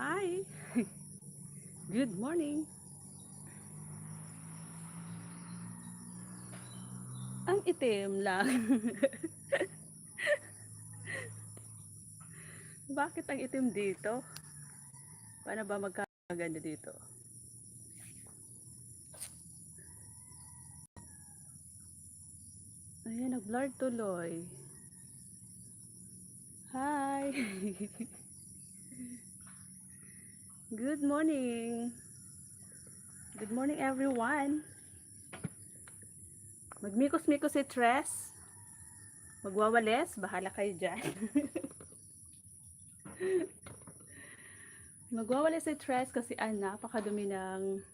Hi! Good morning! Ang itim lang. Bakit ang itim dito? Paano ba magkaganda dito? Ayan, nag-blur tuloy. Hi! Good morning! Good morning everyone! Magmikos-mikos si Tres. Magwawalis, bahala kayo dyan. Magwawalis si Tres kasi napakadumi ng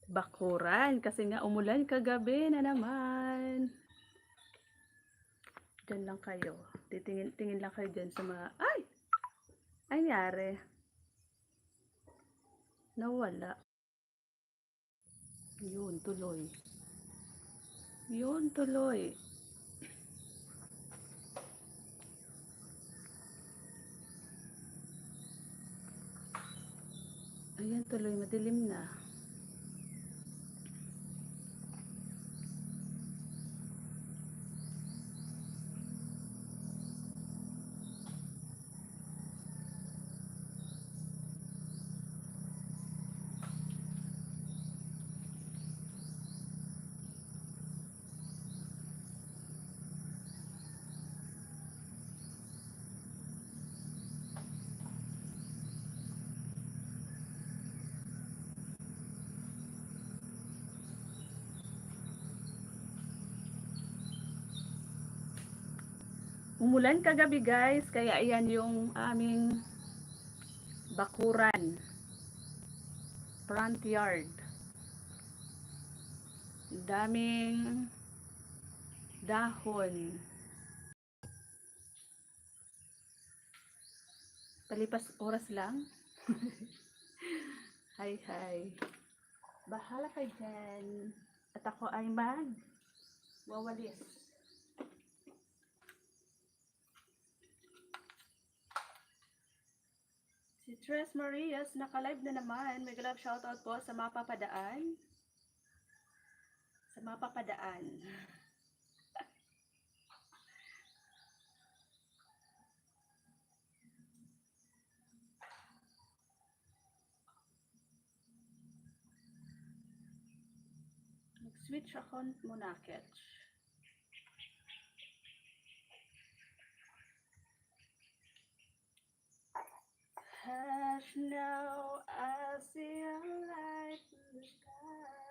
bakuran. Kasi nga umulan kagabi na naman. Diyan lang kayo. Titingin lang kayo dyan sa mga... Ay! Ay, nangyari. Nawala. Yun, tuloy. Yun, tuloy. Ayan, tuloy. Madilim na. Umulan kagabi guys, kaya ayan yung aming bakuran. Front yard. Daming dahon. Palipas oras lang. Hi, hi. Bahala kayo dyan. At ako ay wawalis. Si Tres Marias, naka-live na naman. May love shoutout po sa mapapadaan. Sa mapapadaan. Mag-switch account muna, Ketch. Hush now, I see a light in the sky.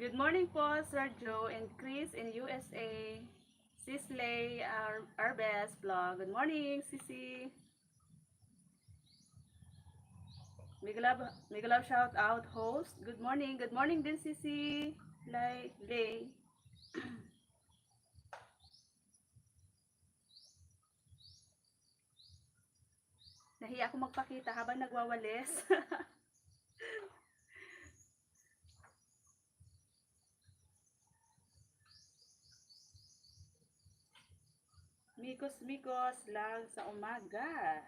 Good morning po, Sir Joe and Chris in USA. Sisley, our best vlog. Good morning, Sisi. Mega love shout out host. Good morning din, Sisi. Lay. Nahiya ako magpakita habang nagwawalis. Mikos-mikos lang sa umaga.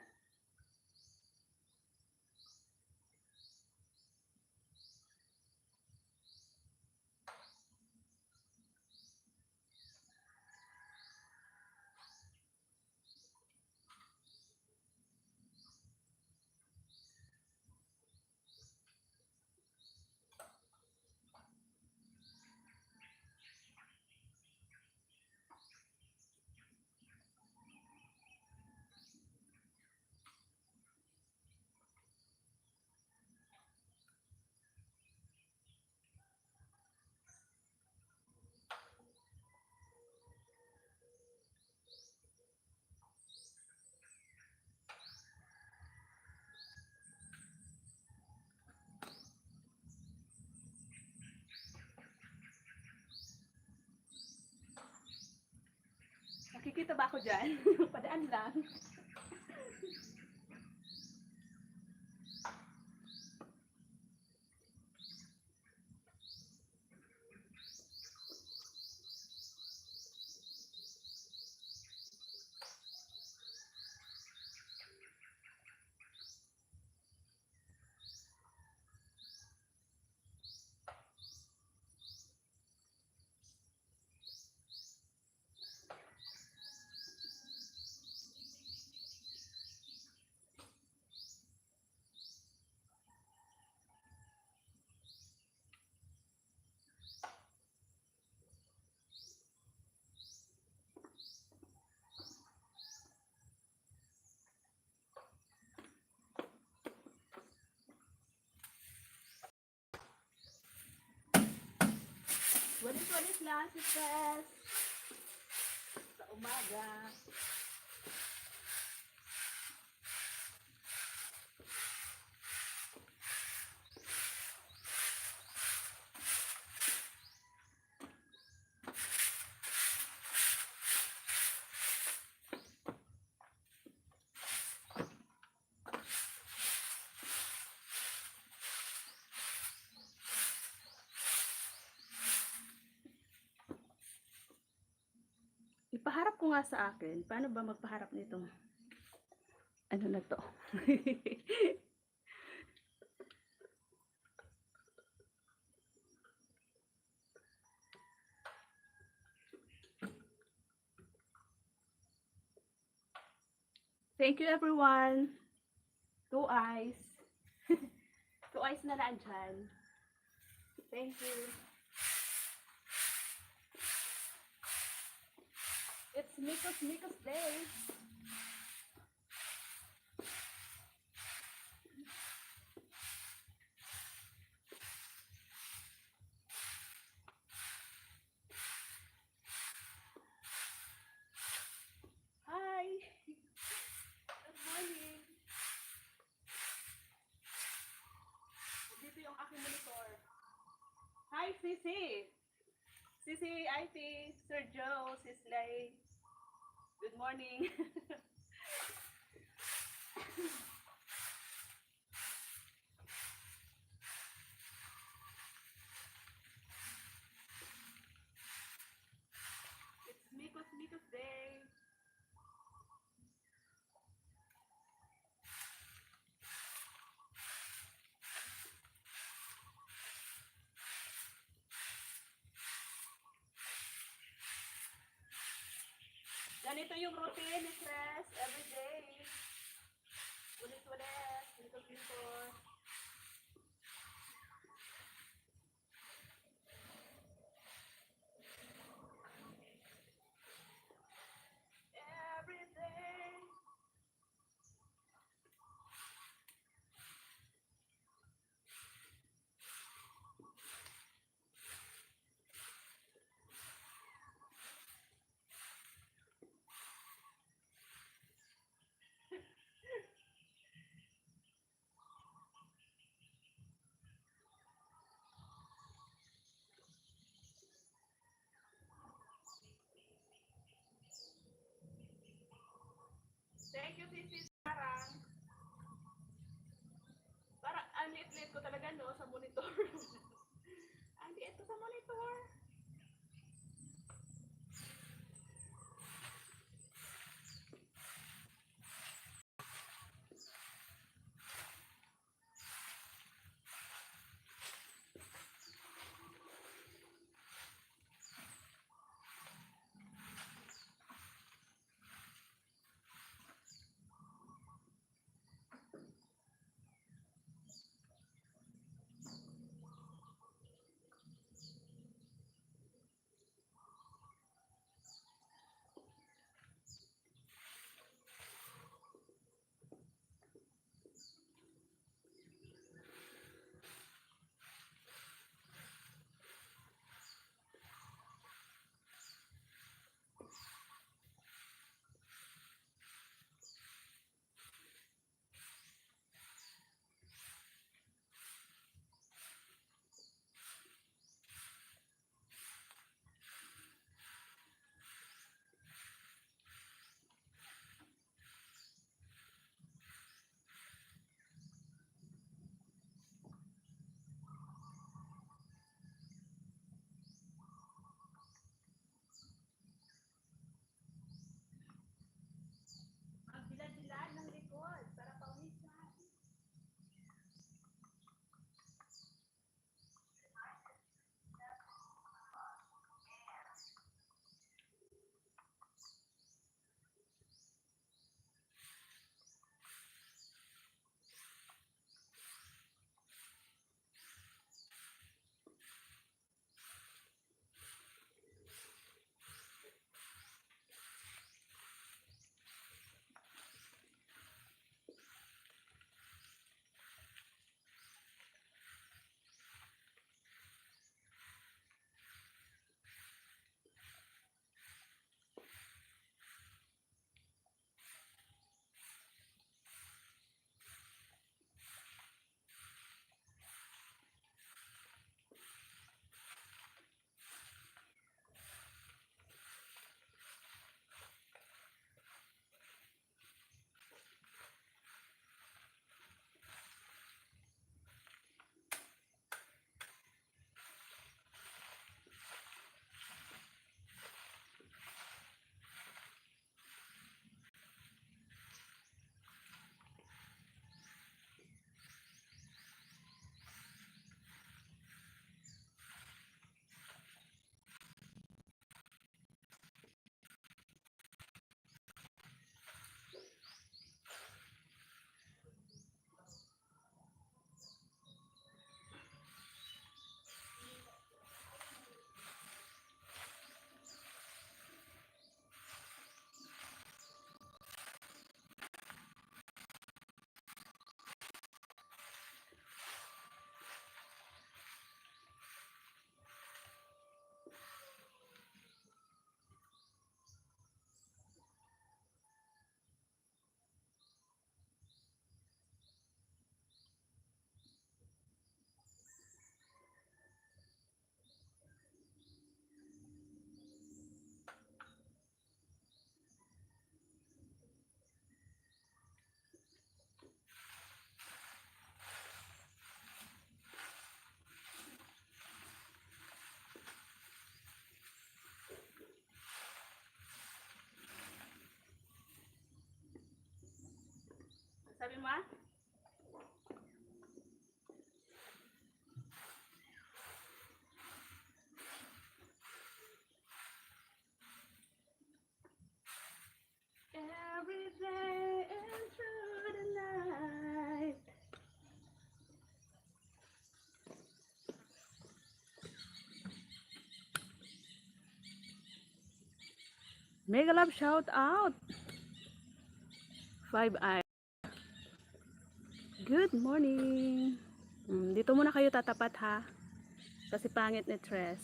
Nakikita ba ako dyan? Padaan lang. Walis-walis lang si Tess. Sa umaga. Ipaharap ko nga sa akin. Paano ba magpaharap nito? Ano na to? Thank you everyone. 2 eyes. 2 eyes na lang dyan. Thank you. It's Mikos Day. Hi. Good morning. Dito yung aking monitor. Hi, Sisi. Sisi, IT, Sir Joe, Sislay. Good morning. It's Mikos Day. Ganito yung routine ni Stress every day. Ulit-ulit, Mikos. Every day. Thank you, Sisi. Parang, ang liit-liit ko talaga, no, sa monitor. Ang liit ko sa monitor. Ang bilad-bilad ng likod para paunisan. Sabi mo, ah? Every day and through the night. Mega love shout out. 5 eye. Good morning. Dito muna kayo tatapat ha. Kasi pangit ni Tres.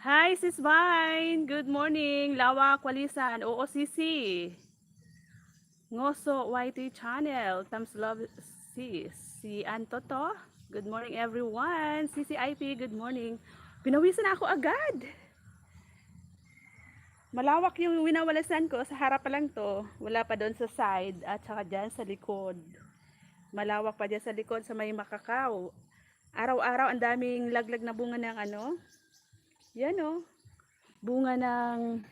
Hi Sis Vine. Good morning. Lawa Kwalisan. Oo Sisi. Ngoso YT channel. Thumbs love sis. Si Antoto. Good morning everyone. Sisi IP. Good morning. Pinawisan ako agad. Malawak yung winawalasan ko. Sa harap pa lang to. Wala pa doon sa side at saka dyan sa likod. Malawak pa dyan sa likod sa may makakaw. Araw-araw ang daming laglag na bunga ng ano. Yan o. Bunga ng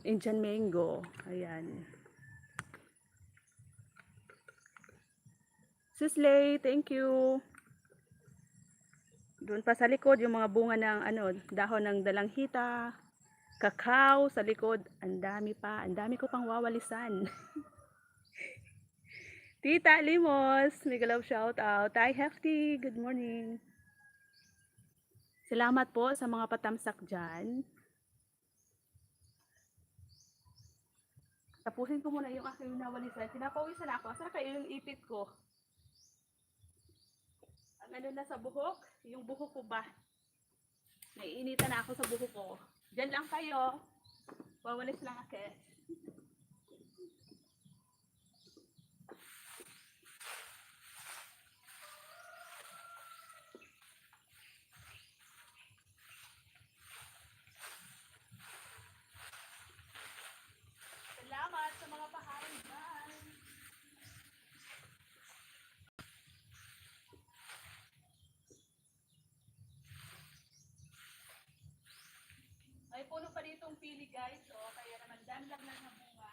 Indian mango. Ayan. Sisley, thank you. Doon pa sa likod yung mga bunga ng ano, dahon ng dalanghita, kakao sa likod. Ang dami pa, ang dami ko pang wawalisan. Tita Limos, mega love shout out. Tay Hefty, good morning. Salamat po sa mga patamsak dyan. Tapusin ko muna yung aking nawalisan. Pinapawisan ako. Asa kayo yung ipit ko? Ang ano na sa buhok? Yung buhok ko ba? Naiinitan na ako sa buhok ko. Diyan lang kayo. Wawalis lang ako. Salamat sa mga pahain dyan. May puno pa ditong pili guys. So, kaya naman dandag lang ng bunga.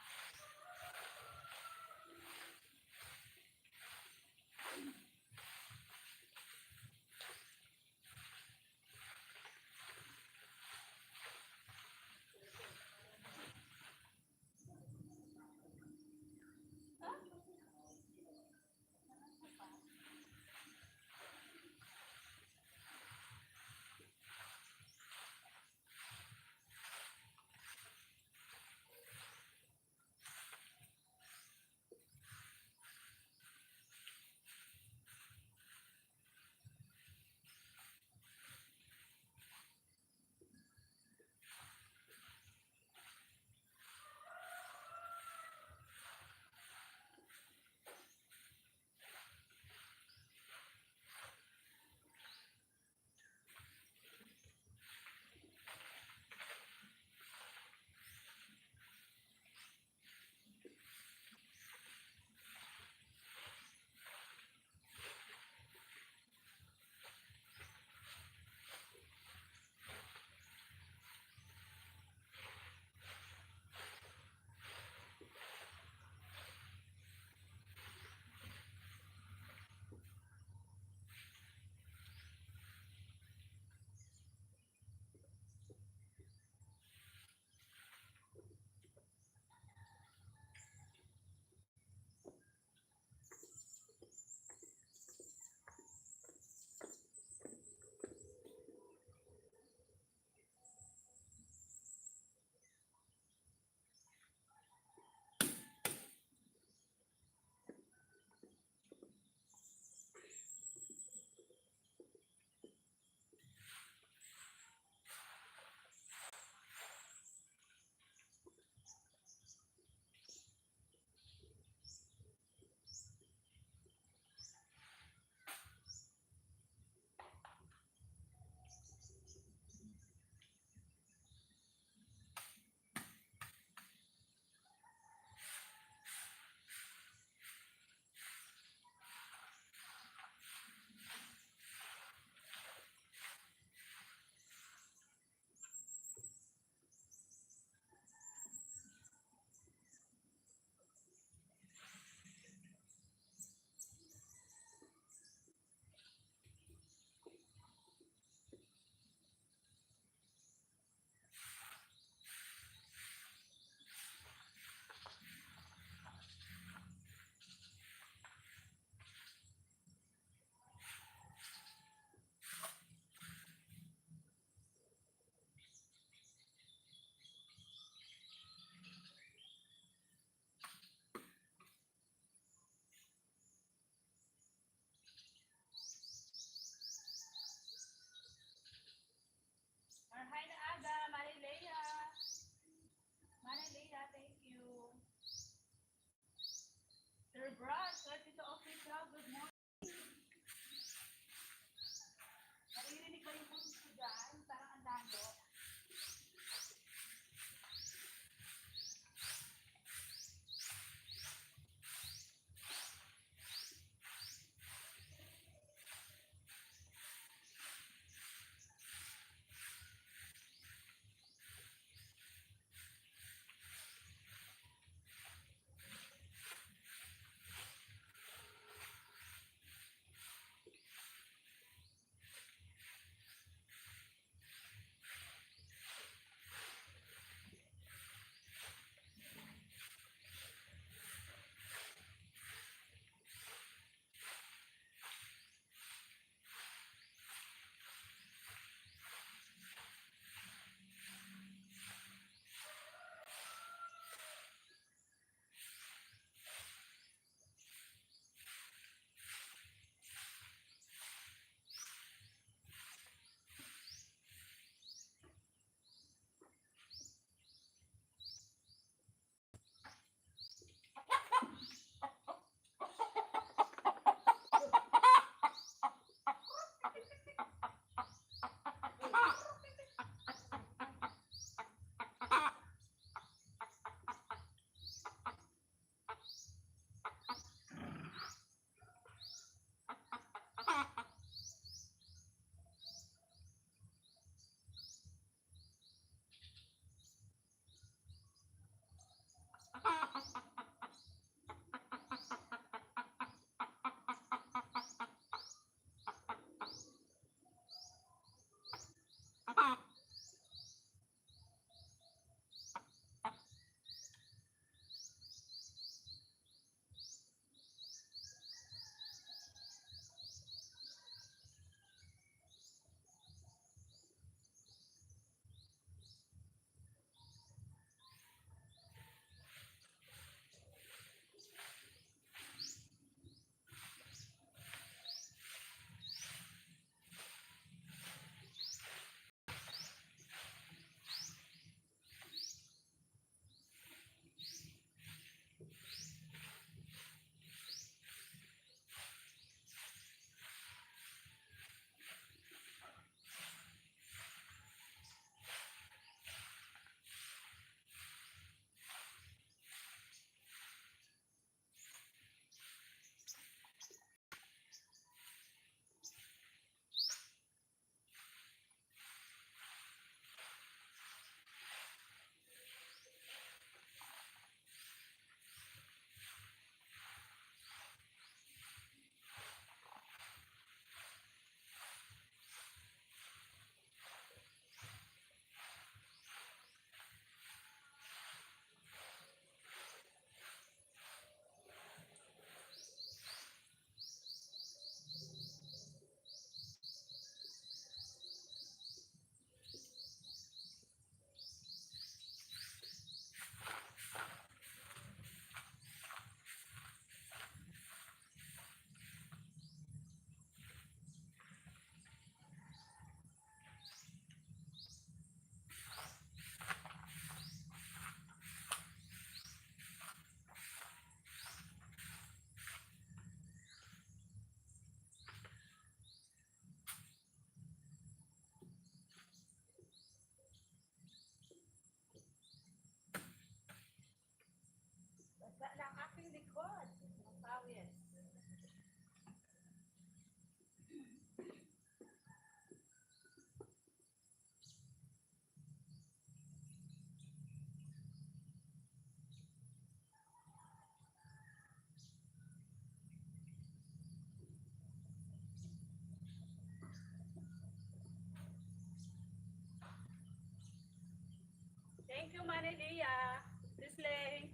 Thank you, Manilia. Sisley.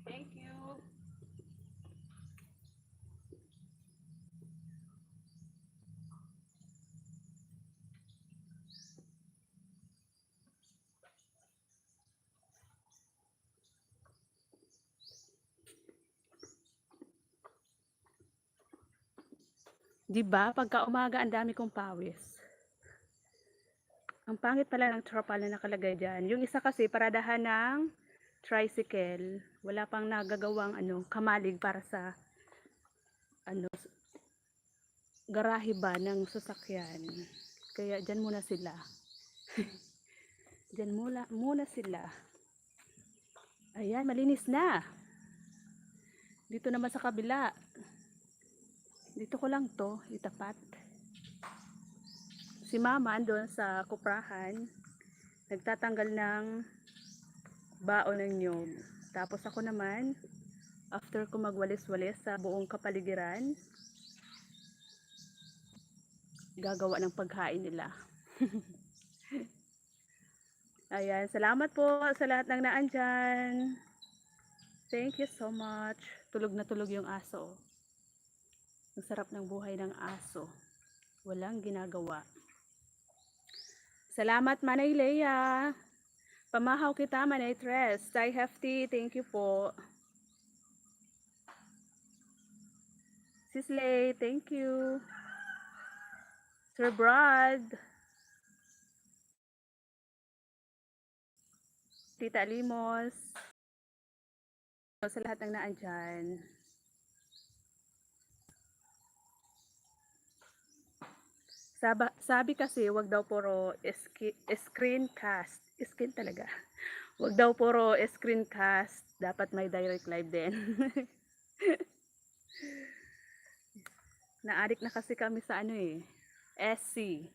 Thank you. 'Di ba, pagka umaga ang dami kong pawis. Ang pangit pala ng tropa na nakalagay diyan. Yung isa kasi paradahan ng tricycle. Wala pang nagagawang ano, kamalig para sa ano, garahe ba ng sasakyan. Kaya diyan muna sila. Diyan muna sila. Ayan, malinis na. Dito naman sa kabila. Dito ko lang to itapat. Si mama andun sa kuprahan, nagtatanggal ng baon ng nyog. Tapos ako naman, after ko magwalis-walis sa buong kapaligiran, gagawa ng pagkain nila. Ayan, salamat po sa lahat ng naandyan. Thank you so much. Tulog na tulog yung aso. Ang sarap ng buhay ng aso. Walang ginagawa. Salamat, Manay Leia. Pamahaw kita, Manay Tres. Stay hefty. Thank you po. Sisley, thank you. Sir Brad. Tita Limos. Sa lahat ng naandyan. Sabi kasi, wag daw puro screencast. Skin talaga. Wag daw puro screencast. Dapat may direct live din. Naadik na kasi kami sa ano eh. SC.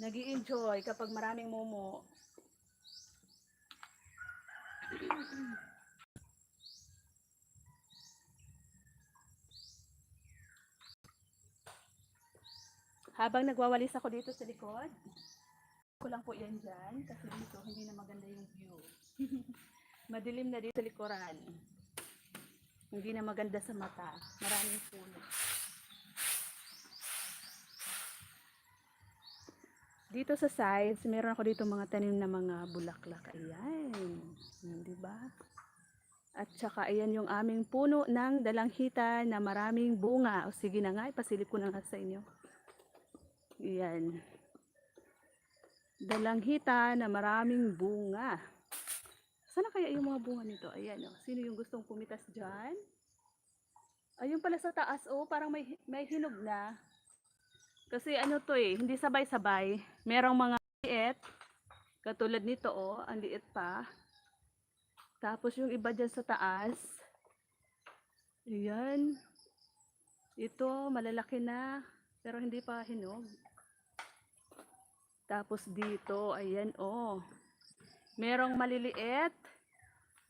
Nag-i-enjoy kapag maraming momo. Habang nagwawalis ako dito sa likod, ko lang po yan dyan kasi dito hindi na maganda yung view. Madilim na dito sa likuran. Hindi na maganda sa mata. Maraming puno. Dito sa sides, meron ako dito mga tanim na mga bulaklak. Ayan. Diba? At saka ayan yung aming puno ng dalanghita na maraming bunga. O sige na nga, ipasilip ko na nga sa inyo. Ayan. Dalanghita na maraming bunga. Sana kaya yung mga bunga nito? Ayan o. Sino yung gustong pumitas dyan? Ayun pala sa taas o. Parang may hinog na. Kasi ano to eh. Hindi sabay-sabay. Merong mga liit. Katulad nito o. Ang liit pa. Tapos yung iba dyan sa taas. Ayan. Ito malalaki na. Pero hindi pa hinog. Tapos dito. Ayan o. Merong maliliit.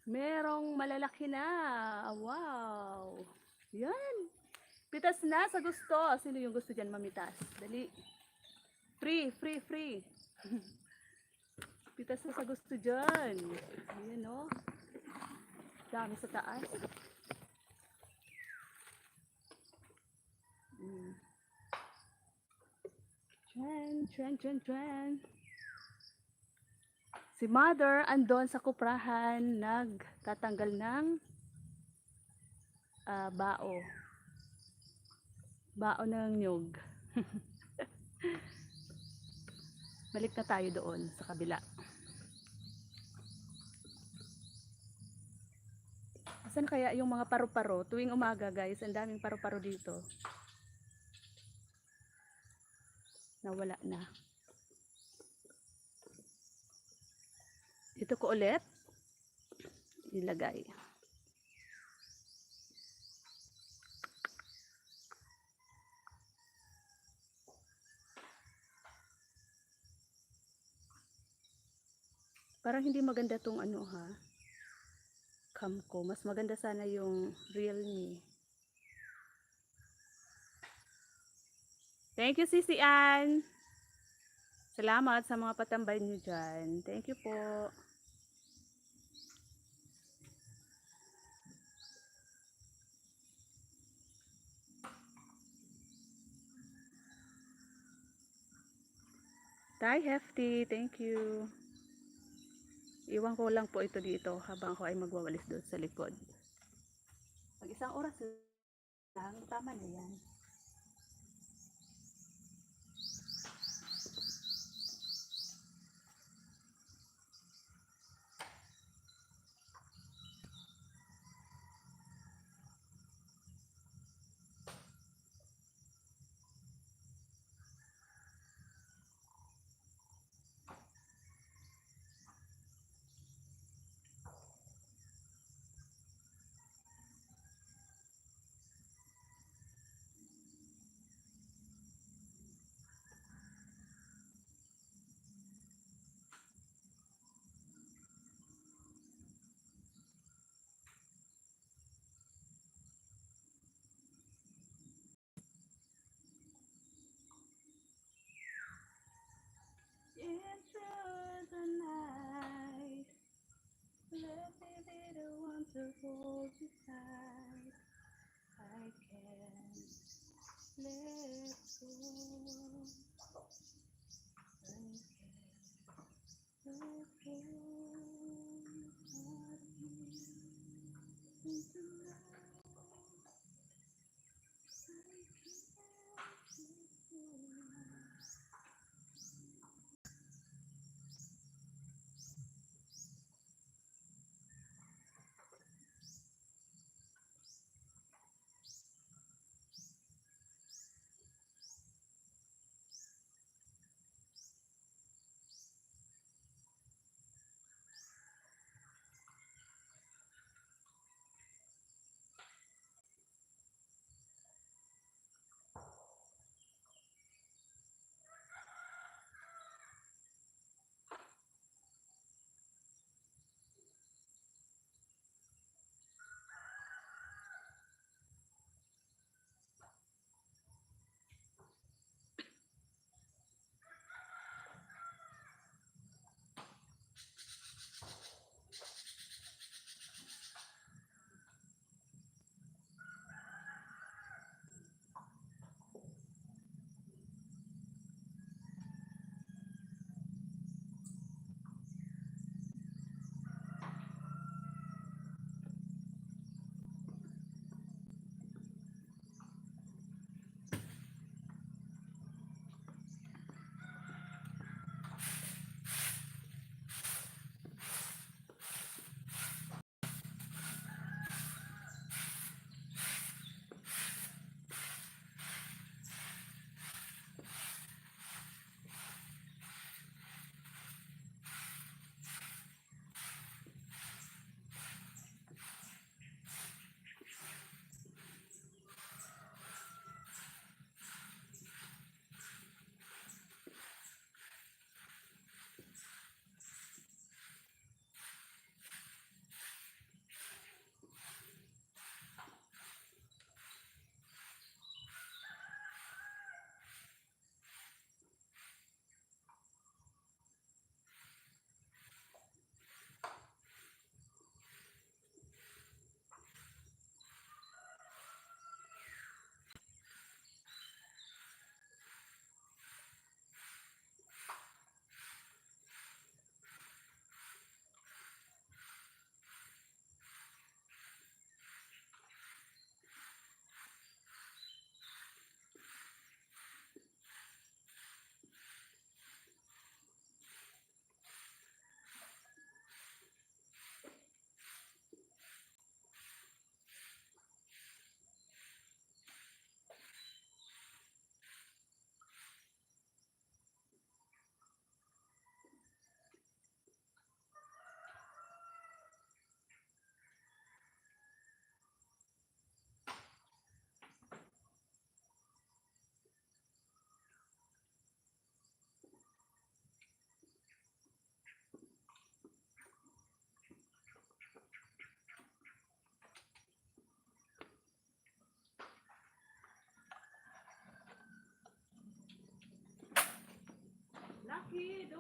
Merong malalaki na. Wow. Yan. Pitas na sa gusto. Sino yung gusto dyan mamitas? Dali. Free, free, free. Pitas na sa gusto dyan. Ayan o. Dami sa taas. Tren. Si mother andon sa kuprahan nagtatanggal ng bao ng nyog. Balik na tayo doon sa kabila. Saan kaya yung mga paru-paro? Tuwing umaga guys, ang daming paru-paro dito. Nawala na. Dito ko ulit ilagay. Parang hindi maganda tong ano ha. Cam ko. Mas maganda sana yung Realme. Thank you, Sisi Ann. Salamat sa mga patambay niyo dyan. Thank you po. Tay Hefty, thank you. Iwan ko lang po ito dito habang ako ay magwawalis doon sa likod. Pag isang oras lang, tama na yan. Into the night, let me be the one to hold you tight. I can't let go. I can't let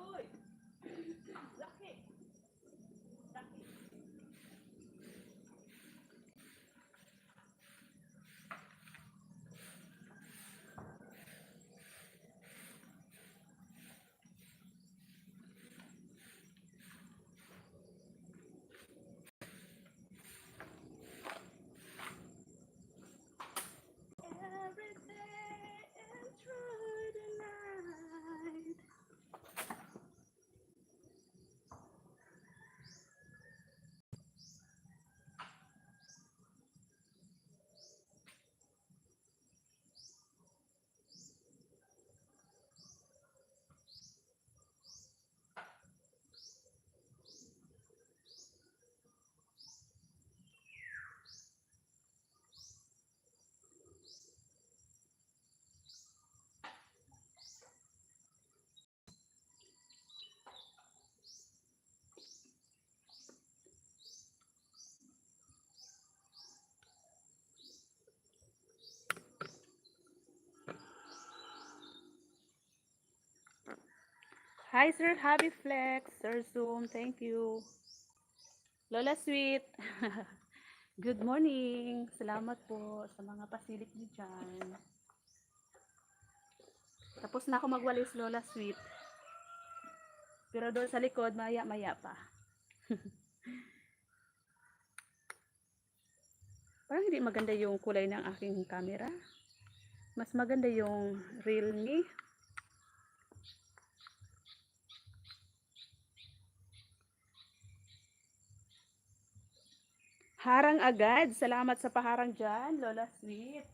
Duy! Laki! Laki! Every day and through the night. Hi, Sir Happy Flex, Sir Zoom, thank you. Lola Sweet, good morning. Salamat po sa mga pasilip niyo dyan. Tapos na ako magwalis, Lola Sweet. Pero doon sa likod, maya-maya pa. Parang hindi maganda yung kulay ng aking camera. Mas maganda yung Realme. Harang agad. Salamat sa paharang dyan, Lola Sweet.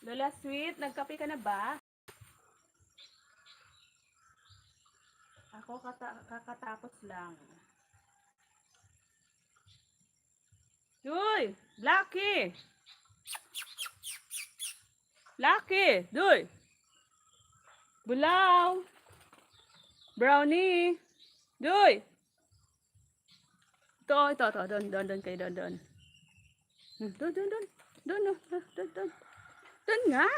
Lola Sweet, nagkape ka na ba? Ako kakatapos lang. Duy! Blackie! Blackie! Duy! Bulaw! Brownie! Duy! Ito. Doon kayo, doon. Doon. Doon nga!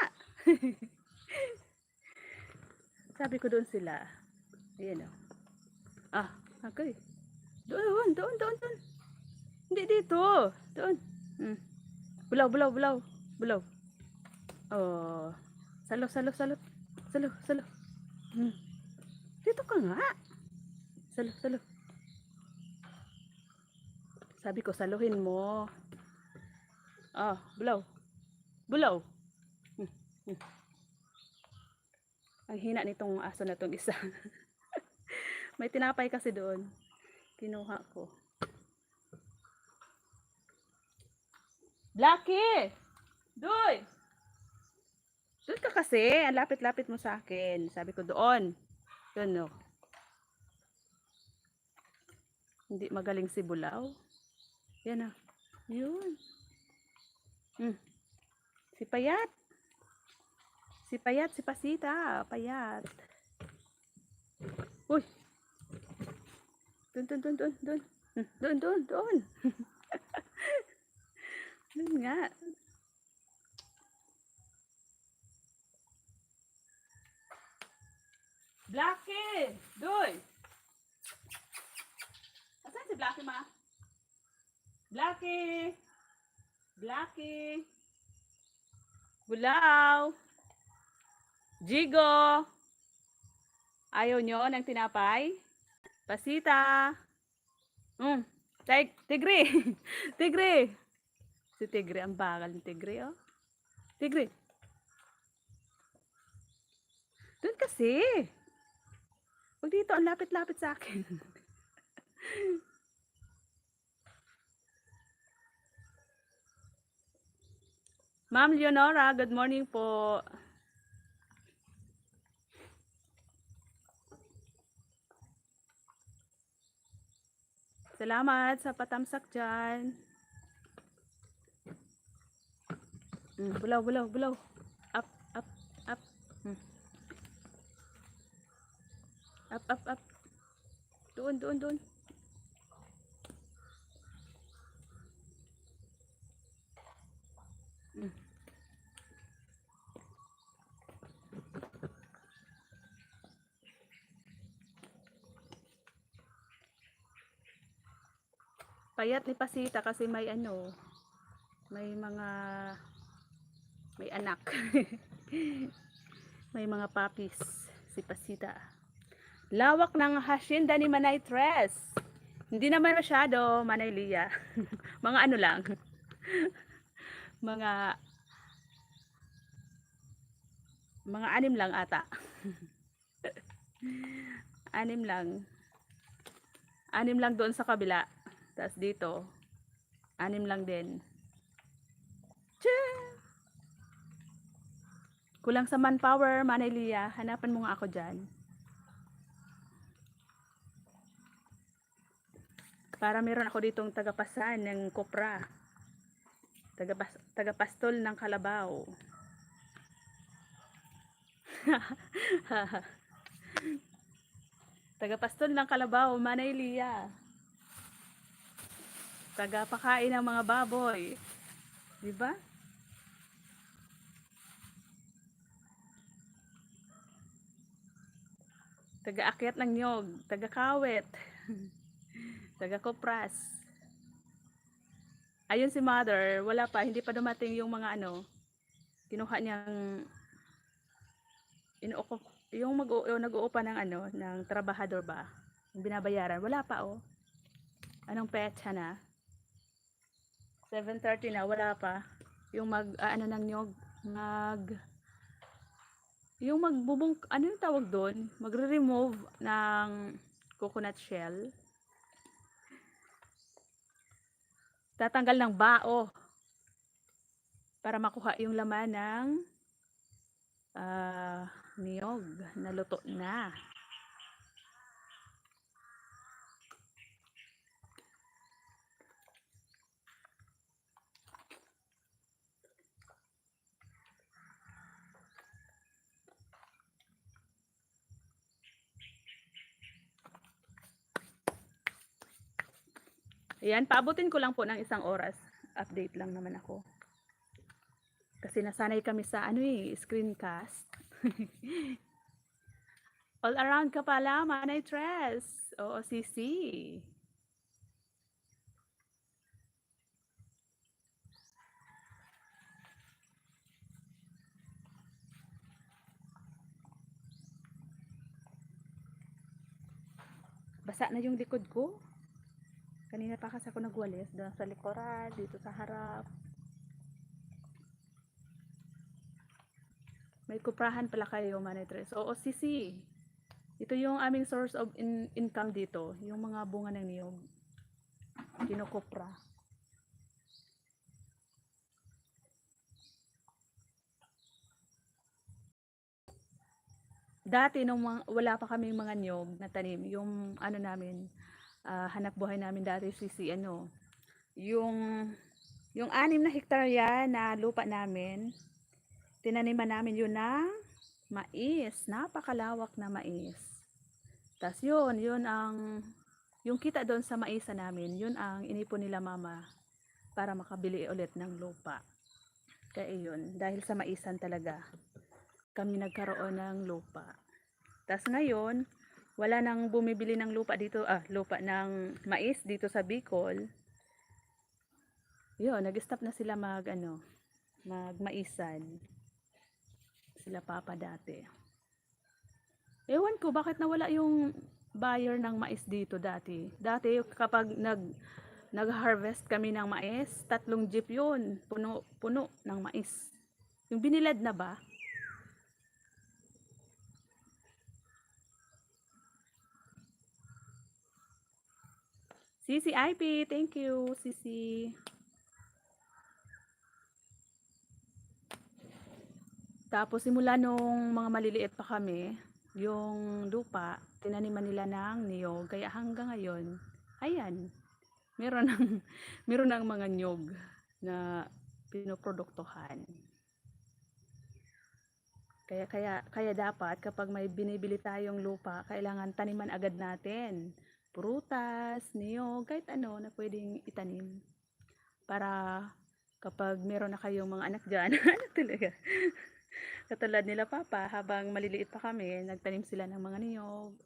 Sabi ko doon sila. Ayan o. Okay. Doon. Hindi dito. Doon. Bulaw. Oh. Salo. Dito ka nga. Salo. Sabi ko, saluhin mo. Bulaw. Ang hina nitong aso na tong isa. May tinapay kasi doon. Kinuha ko. Blackie! Doy! Doon ka kasi. Ang lapit-lapit mo sa akin. Sabi ko doon. Doon no. Hindi magaling si Bulaw. Yan na. Yun. Si Payat. Si Pasita. Payat. Uy. Doon. Doon nga. Blackie! Doy! Lucky. Bulaw. Jigo. Ayaw nyo ng tinapay? Pasita. Tigre. Tigre. Si Tigre, ang bagal ni Tigre, oh. Tigre. Doon kasi. Huwag dito, ang lapit-lapit sa akin. Ma'am Leonora, good morning po. Salamat sa patamsak dyan. Bulaw, bulaw, bulaw. Up, up, up. Up, up, up. Doon, doon, doon. Payat ni Pasita kasi may ano, may anak. May mga puppies si Pasita. Lawak ng hacienda ni Manay Tres. Hindi naman masyado, Manay Lia. Mga ano lang. mga 6 lang ata. 6 lang. 6 lang doon sa kabila. Tapos dito, 6 lang din. Tchee! Kulang sa manpower, Manay Lia. Hanapan mo nga ako dyan. Para meron ako ditong tagapasan ng kopra. Tagapastol ng kalabaw. Tagapastol ng kalabaw, Manay Lia. Tagapakain ng mga baboy. Diba? Taga-akyat ng nyog, taga-kawet, taga-kopras. Ayun si Mother, wala pa, hindi pa dumating yung mga ano, kinuha niyang yung nag-uupa ng ano, ng trabahador ba? Yung binabayaran, wala pa oh. Anong petsa na? 7:30 na, wala pa. Yung ano ng nyog, yung magbubong, ano yung tawag doon? Magre-remove ng coconut shell. Tatanggal ng bao para makuha yung laman ng niyog na luto na. Ayan, paabutin ko lang po ng 1 oras. Update lang naman ako. Kasi nasanay kami sa screencast. All around ka pala, Manay Tres. Oo, Sisi. Basa na yung likod ko. Kanina pa kasi ako nagwalis doon sa likuran, dito sa harap. May kuprahan pala kayo, Manay Tres. Oo, Sisi. Ito yung aming source of income dito. Yung mga bunga ng niyog. Kinukupra. Dati nung wala pa kaming mga niyog na tanim, yung ano namin, hanap buhay namin dati si yung 6 na hektarya na lupa namin, tinaniman namin yun ng mais, napakalawak na mais. Tas yun ang yung kita doon sa maisa namin, yun ang inipon nila mama para makabili ulit ng lupa. Kaya yun, dahil sa maisan talaga kami nagkaroon ng lupa. Tas ngayon, wala nang bumibili ng lupa dito, lupa ng mais dito sa Bicol. Yun, nag-stop na sila magmaisan. Sila papa dati. Ewan ko bakit nawala yung buyer ng mais dito dati. Dati kapag nag-harvest kami ng mais, 3 jeep yun, puno ng mais. Yung binilad na ba? Sisi IP, thank you, Sisi. Tapos simula nung mga maliliit pa kami, yung lupa, tinaniman nila ng niyog. Kaya hanggang ngayon, ayan, meron ng, meron ng mga niyog na pinoproduktuhan. Kaya dapat kapag may binibili tayong lupa, kailangan taniman agad natin. Prutas, niyog, kahit ano na pwedeng itanim. Para kapag meron na kayong mga anak dyan, ano talaga? Katulad nila papa, habang maliliit pa kami, nagtanim sila ng mga niyog.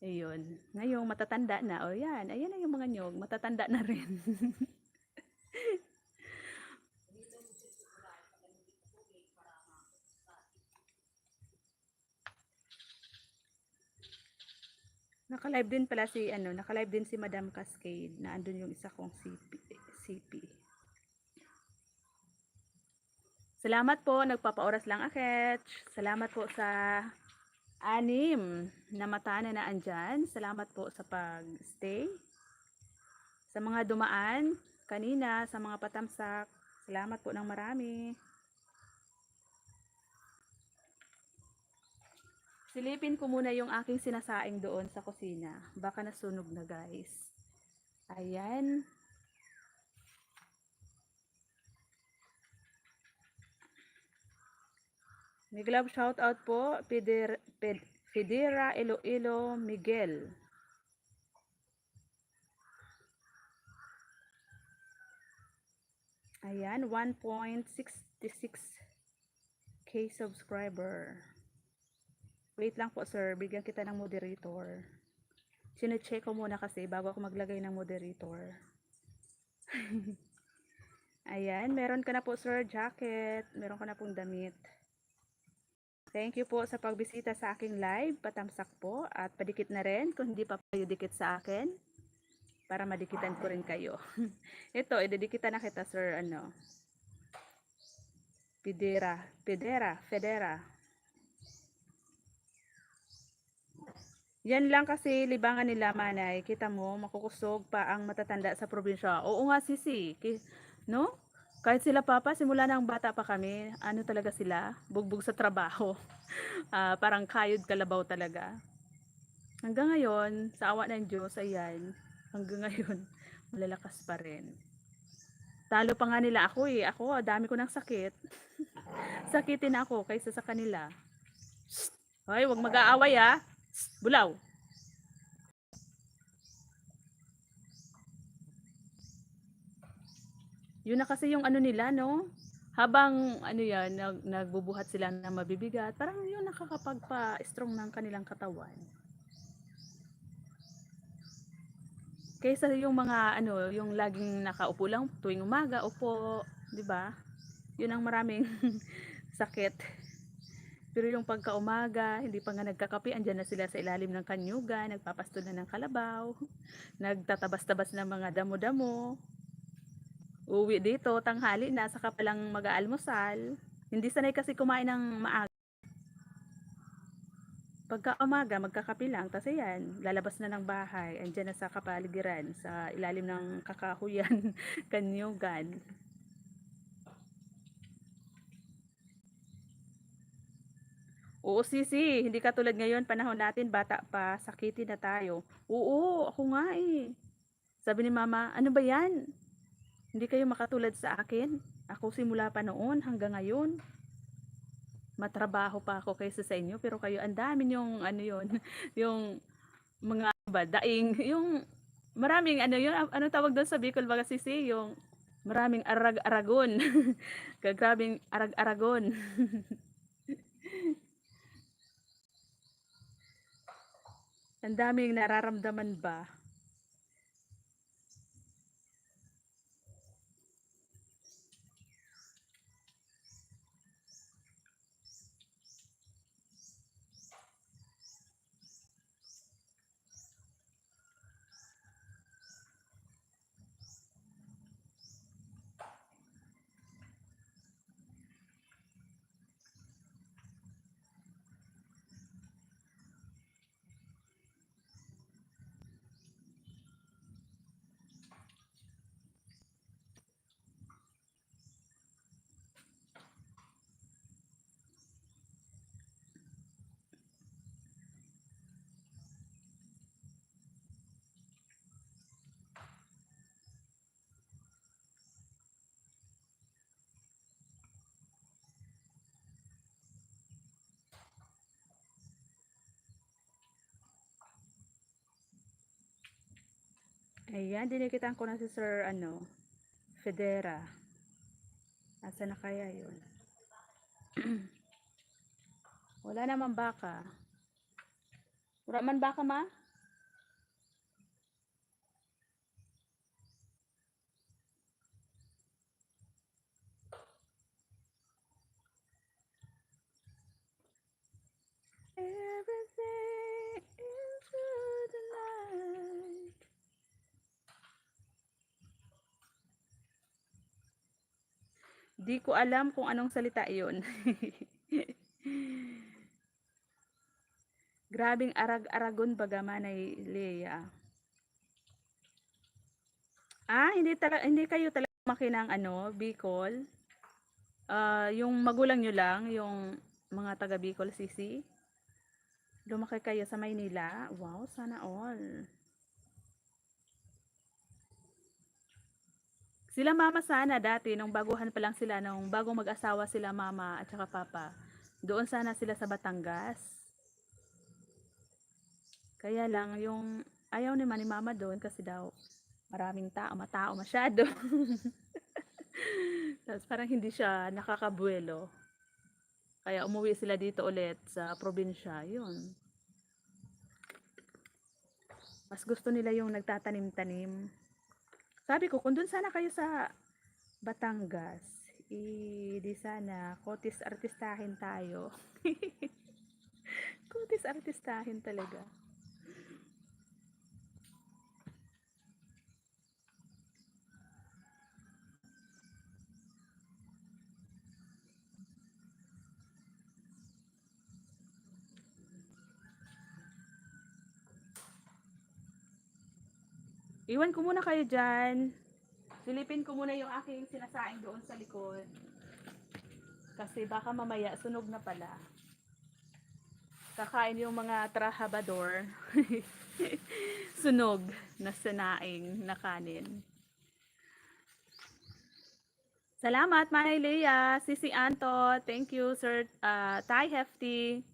Ayun. Ngayong matatanda na, o yan, ayan na yung mga niyog, matatanda na rin. Naka-live din pala naka-live din si Madam Cascade na andun yung isa kong CP. Salamat po, nagpapaoras lang aketch. Salamat po sa 6 na mata na naandyan. Salamat po sa pag-stay. Sa mga dumaan kanina, sa mga patamsak, salamat po ng marami. Silipin ko muna yung aking sinasaing doon sa kusina. Baka nasunog na guys. Ayan. May glove shout out po, Fidera Iloilo Miguel. Ayan, 1.66k subscriber. Wait lang po sir, bigyan kita ng moderator. Sine-check ko muna kasi bago ako maglagay ng moderator. Ayan, meron ka na po sir jacket, meron ka na pong damit. Thank you po sa pagbisita sa aking live. Patamsak po at padikit na rin kung hindi pa kayo dikit sa akin para madikitan ko rin kayo. Ito, idedikitan na kita sir, Federa. Yan lang kasi libangan nila manay. Kita mo, makukusog pa ang matatanda sa probinsya. Oo nga sisi, no? Kahit sila papa, simula ng bata pa kami, ano talaga sila? Bugbog sa trabaho. Parang kayod kalabaw talaga. Hanggang ngayon, sa awa ng Diyos, ayan, hanggang ngayon, malalakas pa rin. Talo pa nga nila ako eh. Ako, dami ko ng sakit. Sakitin ako kaysa sa kanila. Hoy, wag mag-aaway ah. Bulaw. Yun na kasi yung nila, no? Habang nagbubuhat sila ng mabibigat, parang yun nakakapagpa-strong ng kanilang katawan. Kaysa yung mga yung laging nakaupo lang tuwing umaga, upo, 'di ba? Yun ang maraming sakit. Pero yung pagka-umaga, hindi pa nga nagkakape, andyan na sila sa ilalim ng kanyuga, nagpapastol na ng kalabaw, nagtatabas-tabas ng mga damo-damo. Uwi dito, tanghali na, saka palang mag-aalmusal. Hindi sanay kasi kumain ng maaga. Pagka umaga, magkakape lang, tapos ayan, lalabas na ng bahay, andyan na sa kapaligiran, sa ilalim ng kakahuyan, kanyugan. Oo, sisi, hindi katulad ngayon, panahon natin, bata pa, sakitin na tayo. Oo, ako nga eh. Sabi ni mama, ano ba yan? Hindi kayo makatulad sa akin. Ako simula pa noon hanggang ngayon. Matrabaho pa ako kaysa sa inyo, pero kayo ang dami yung yon, yung mga daing, yung maraming ano tawag doon sa Bicol baga sisi, yung maraming arag-aragon. Grabing arag-aragon. Ang daming nararamdaman ba? Ayan, dinikitan ko na si Sir, Federa. Asa na kaya yun? Wala naman baka. Wala man baka, ma? Everything into the night. Di ko alam kung anong salita yun. Grabing arag-aragon bagamanay Leia. Hindi kayo talaga lumaki ng Bicol. Yung magulang nyo lang, yung mga taga Bicol City. Lumaki kayo sa Maynila. Wow, sana all. Sila mama sana dati, nung baguhan pa lang sila, nung bagong mag-asawa sila mama at saka papa. Doon sana sila sa Batangas. Kaya lang, yung ayaw naman ni mama doon kasi daw maraming tao, matao masyado. Tapos parang hindi siya nakakabuelo. Kaya umuwi sila dito ulit sa probinsya. Yun. Mas gusto nila yung nagtatanim-tanim. Sabi ko, kung doon sana kayo sa Batangas, di sana kotis artistahin tayo. Kotis artistahin talaga. Iwan ko muna kayo dyan. Silipin ko muna yung aking sinasaing doon sa likod. Kasi baka mamaya sunog na pala. Kakain yung mga trabahador. Sunog na sinaing na kanin. Salamat, Manay Leia, Sisi Anto, thank you, Sir Ty Hefty.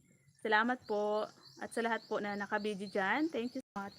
Salamat po. At sa lahat po na nakabidyo dyan, thank you so much.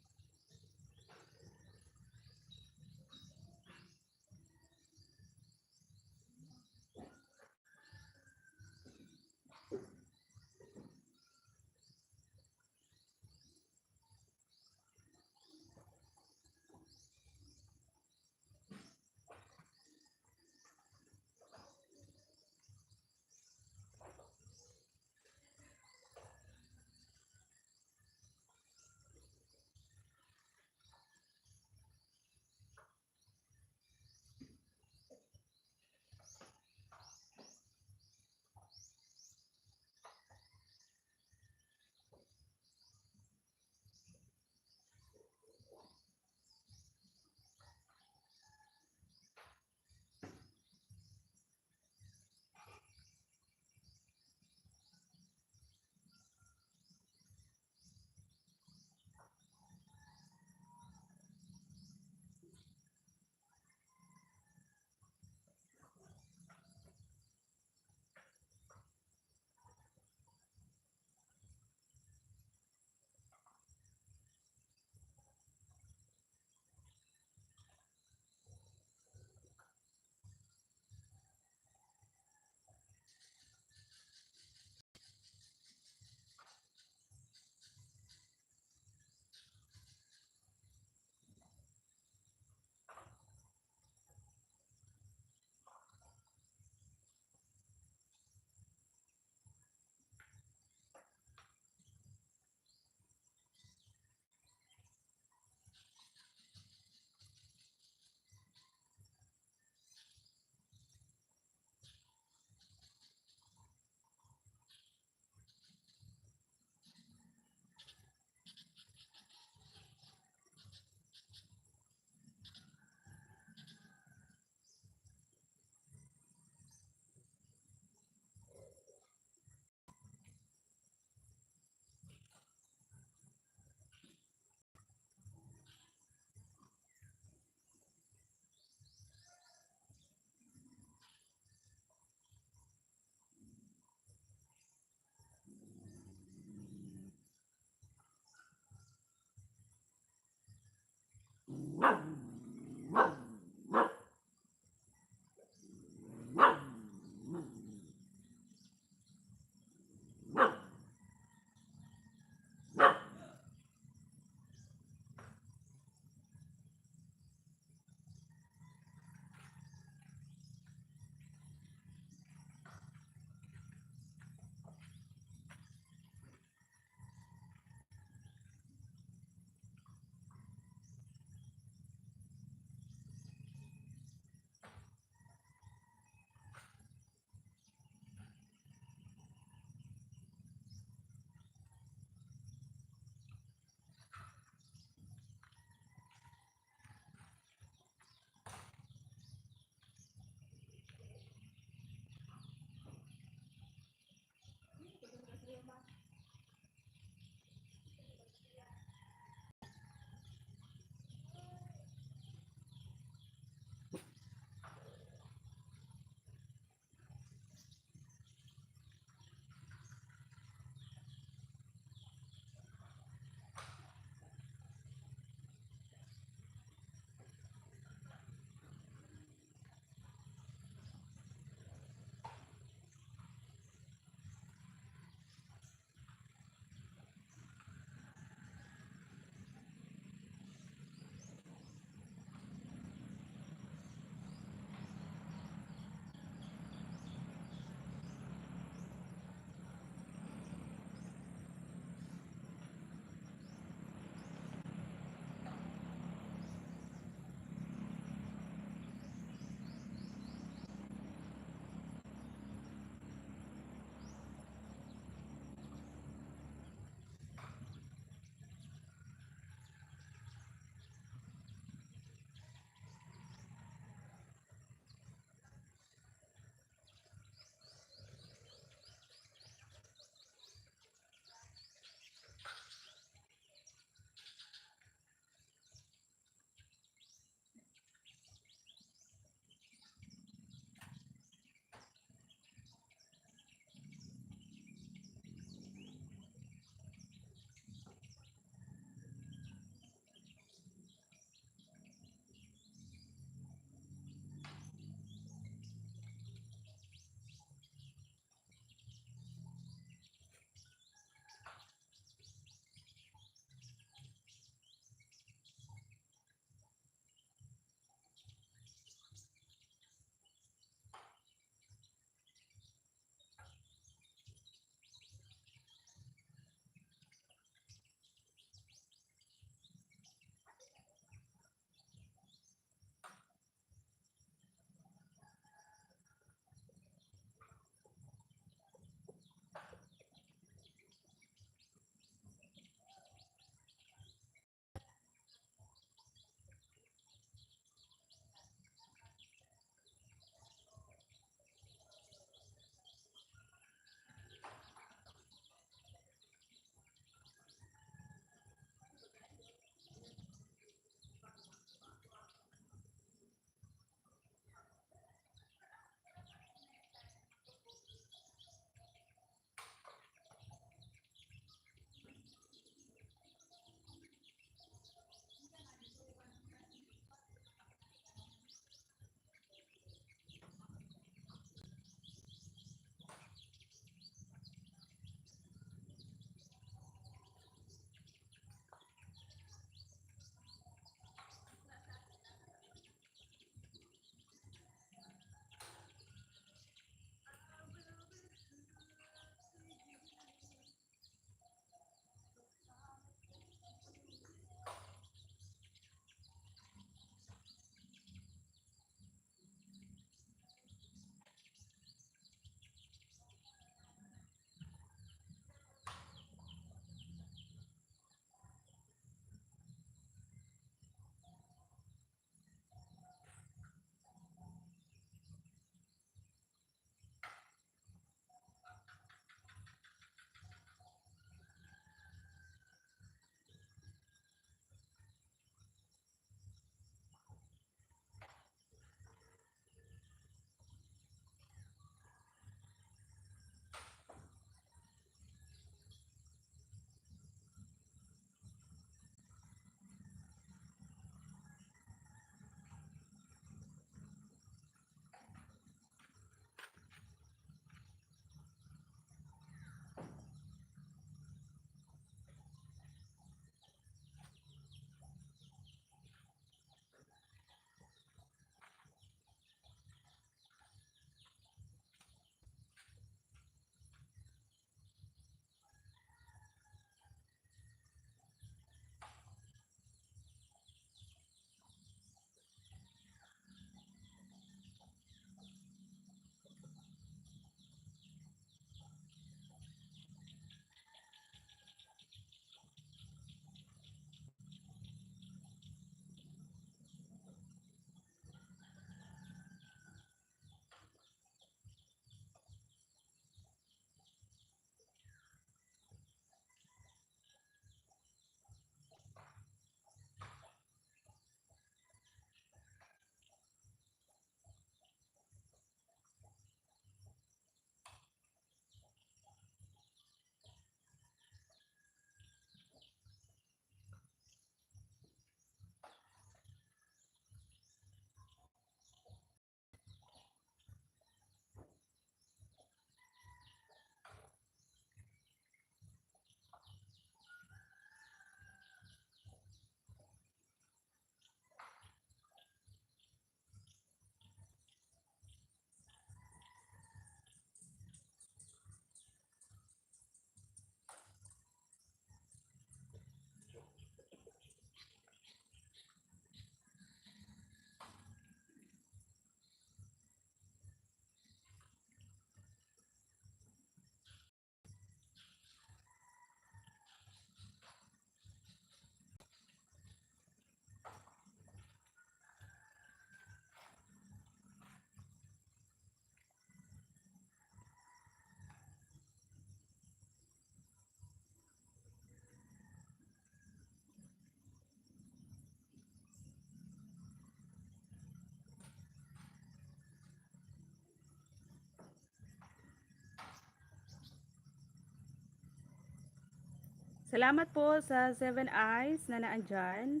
Salamat po sa 7 Eyes na naandyan.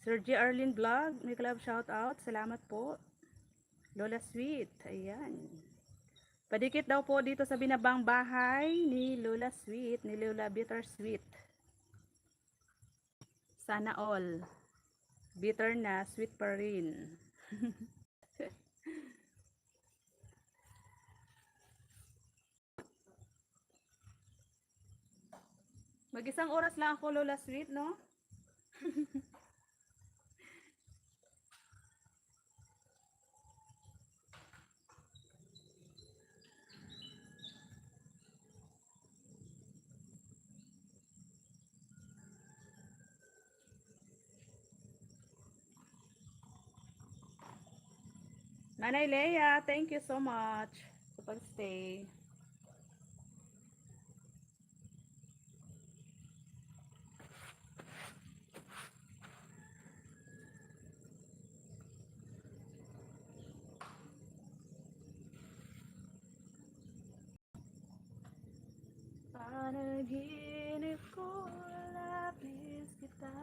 Sir G. Arlene Vlog, may club shout out. Salamat po. Lola Sweet, ayan. Padikit daw po dito sa binabang bahay ni Lola Sweet, ni Lola Bittersweet. Sana all. Bitter na, sweet pa rin. Mag-isang oras lang ako, Lola Sweet, no? Nanay Leia, thank you so much sa pag-stay. Panaginip ko, lapis kita.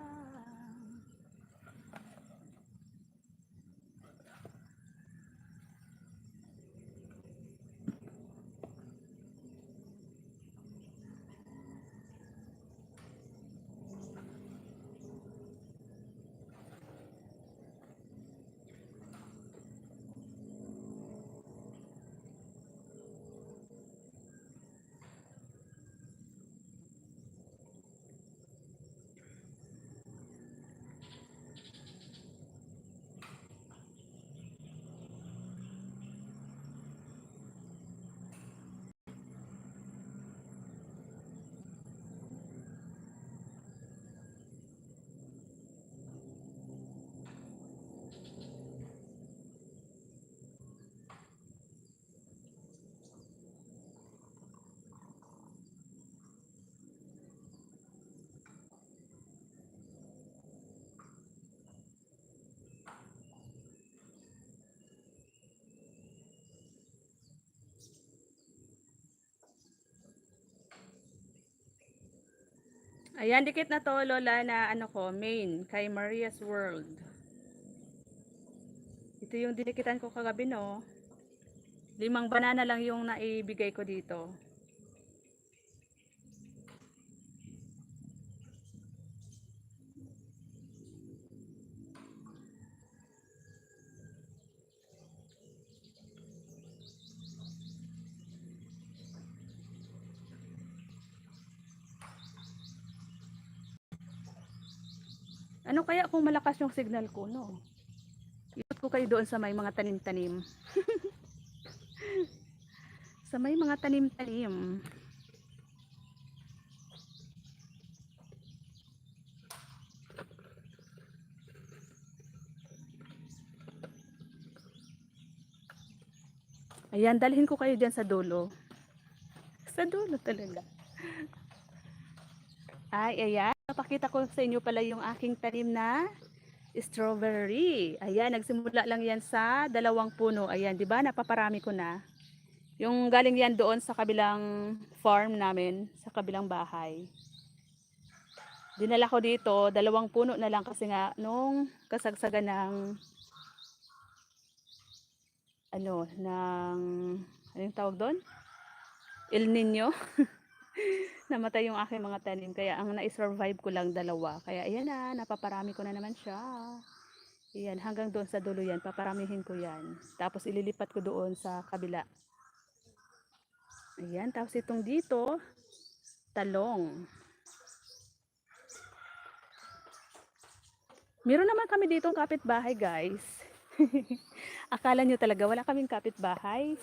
Ayan, dikit na to, Lola, na ano ko, main, kay Maria's World. Ito yung dinikitan ko kagabi, no? 5 banana lang yung naibigay ko dito. Ano kaya kung malakas yung signal ko, no? Ikot ko kayo doon sa may mga tanim-tanim. Sa may mga tanim-tanim. Ayan, dalhin ko kayo dyan sa dulo. Sa dulo talaga. Ay, ayan. Napakita ko sa inyo pala yung aking tanim na strawberry. Ayan, nagsimula lang yan sa 2 puno. Ayan, di ba? Napaparami ko na. Yung galing yan doon sa kabilang farm namin, sa kabilang bahay. Dinala ko dito, 2 puno na lang kasi nga nung kasagsagan ng anong tawag doon? El Nino. Namatay yung aking mga tanim. Kaya ang na-survive ko lang 2. Kaya ayan na, napaparami ko na naman siya. Ayan, hanggang doon sa dulo yan. Paparamihin ko yan. Tapos ililipat ko doon sa kabila. Ayan, tapos itong dito, talong. Meron naman kami ditong kapitbahay, guys. Akala nyo talaga wala kaming kapitbahay?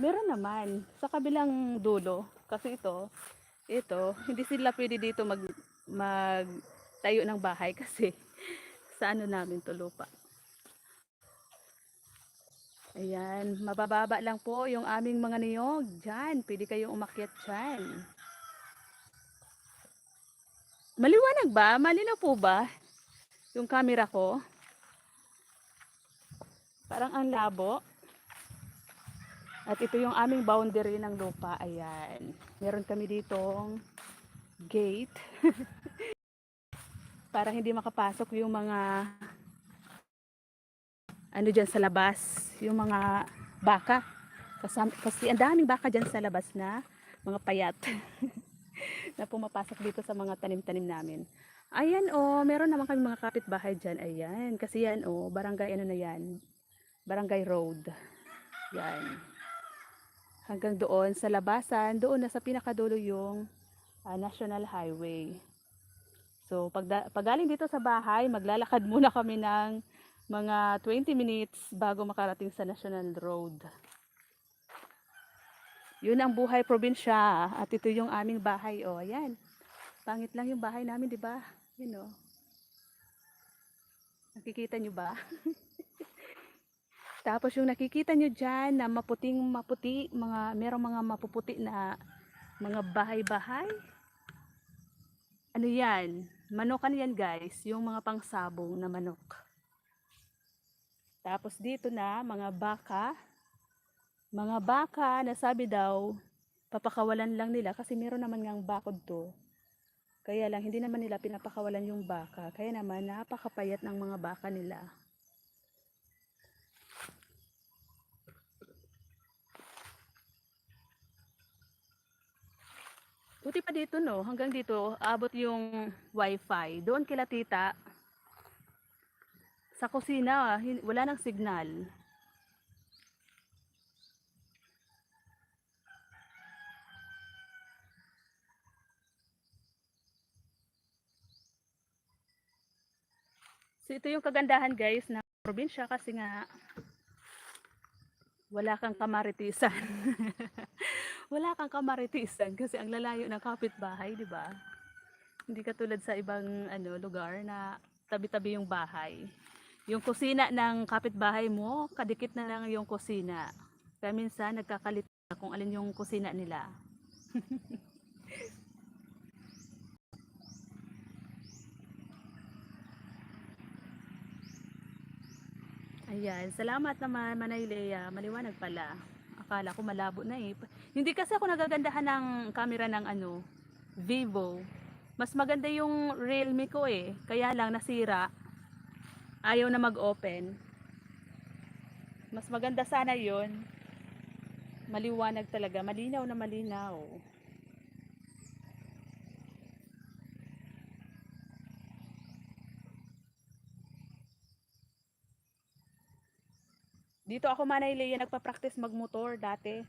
Meron naman sa kabilang dulo. Kasi ito, hindi sila pwede dito tayo ng bahay kasi sa ano namin to lupa. Ayan, mabababa lang po yung aming mga niyog. Diyan, pwede kayong umakyat dyan. Maliwanag ba? Malinaw po ba yung camera ko? Parang ang labo. At ito yung aming boundary ng lupa. Ayan. Meron kami ditong gate para hindi makapasok yung mga ano dyan sa labas, yung mga baka. Kasi ang daming baka dyan sa labas na mga payat na pumapasok dito sa mga tanim-tanim namin. Ayan meron naman kami mga kapitbahay dyan. Ayan, kasi yan barangay ano na yan, barangay road. Yan. Hanggang doon sa labasan, doon na sa pinakadulo yung National Highway. So pag galing dito sa bahay, maglalakad muna kami ng mga 20 minutes bago makarating sa National Road. Yun ang buhay probinsya. At ito yung aming bahay. Ayan. Pangit lang yung bahay namin, di ba? Yun Nakikita nyo ba? Tapos yung nakikita nyo dyan na maputing maputi, merong mga mapuputi na mga bahay-bahay. Ano yan? Manokan yan guys. Yung mga pangsabong na manok. Tapos dito na mga baka. Mga baka na sabi daw, papakawalan lang nila kasi meron naman ngang bakod to. Kaya lang hindi naman nila pinapakawalan yung baka. Kaya naman napakapayat ng mga baka nila. Buti pa dito hanggang dito abot yung wifi. Doon kila tita sa kusina, wala nang signal. So ito yung kagandahan guys ng probinsya kasi nga wala kang kamaritisan. Wala kang kamaritisan kasi ang lalayo ng kapitbahay, di ba? Hindi katulad sa ibang lugar na tabi-tabi yung bahay. Yung kusina ng kapitbahay mo, kadikit na lang yung kusina. Kaya minsan nagkakalit kung alin yung kusina nila. Ayan, salamat naman Manay Lea, maliwanag pala. Akala ko malabo na eh. Hindi kasi ako nagagandahan ng camera ng Vivo. Mas maganda yung Realme ko eh. Kaya lang nasira. Ayaw na mag-open. Mas maganda sana yun. Maliwanag talaga, malinaw na malinaw. Dito ako Manay Lea nagpa-practice magmotor dati.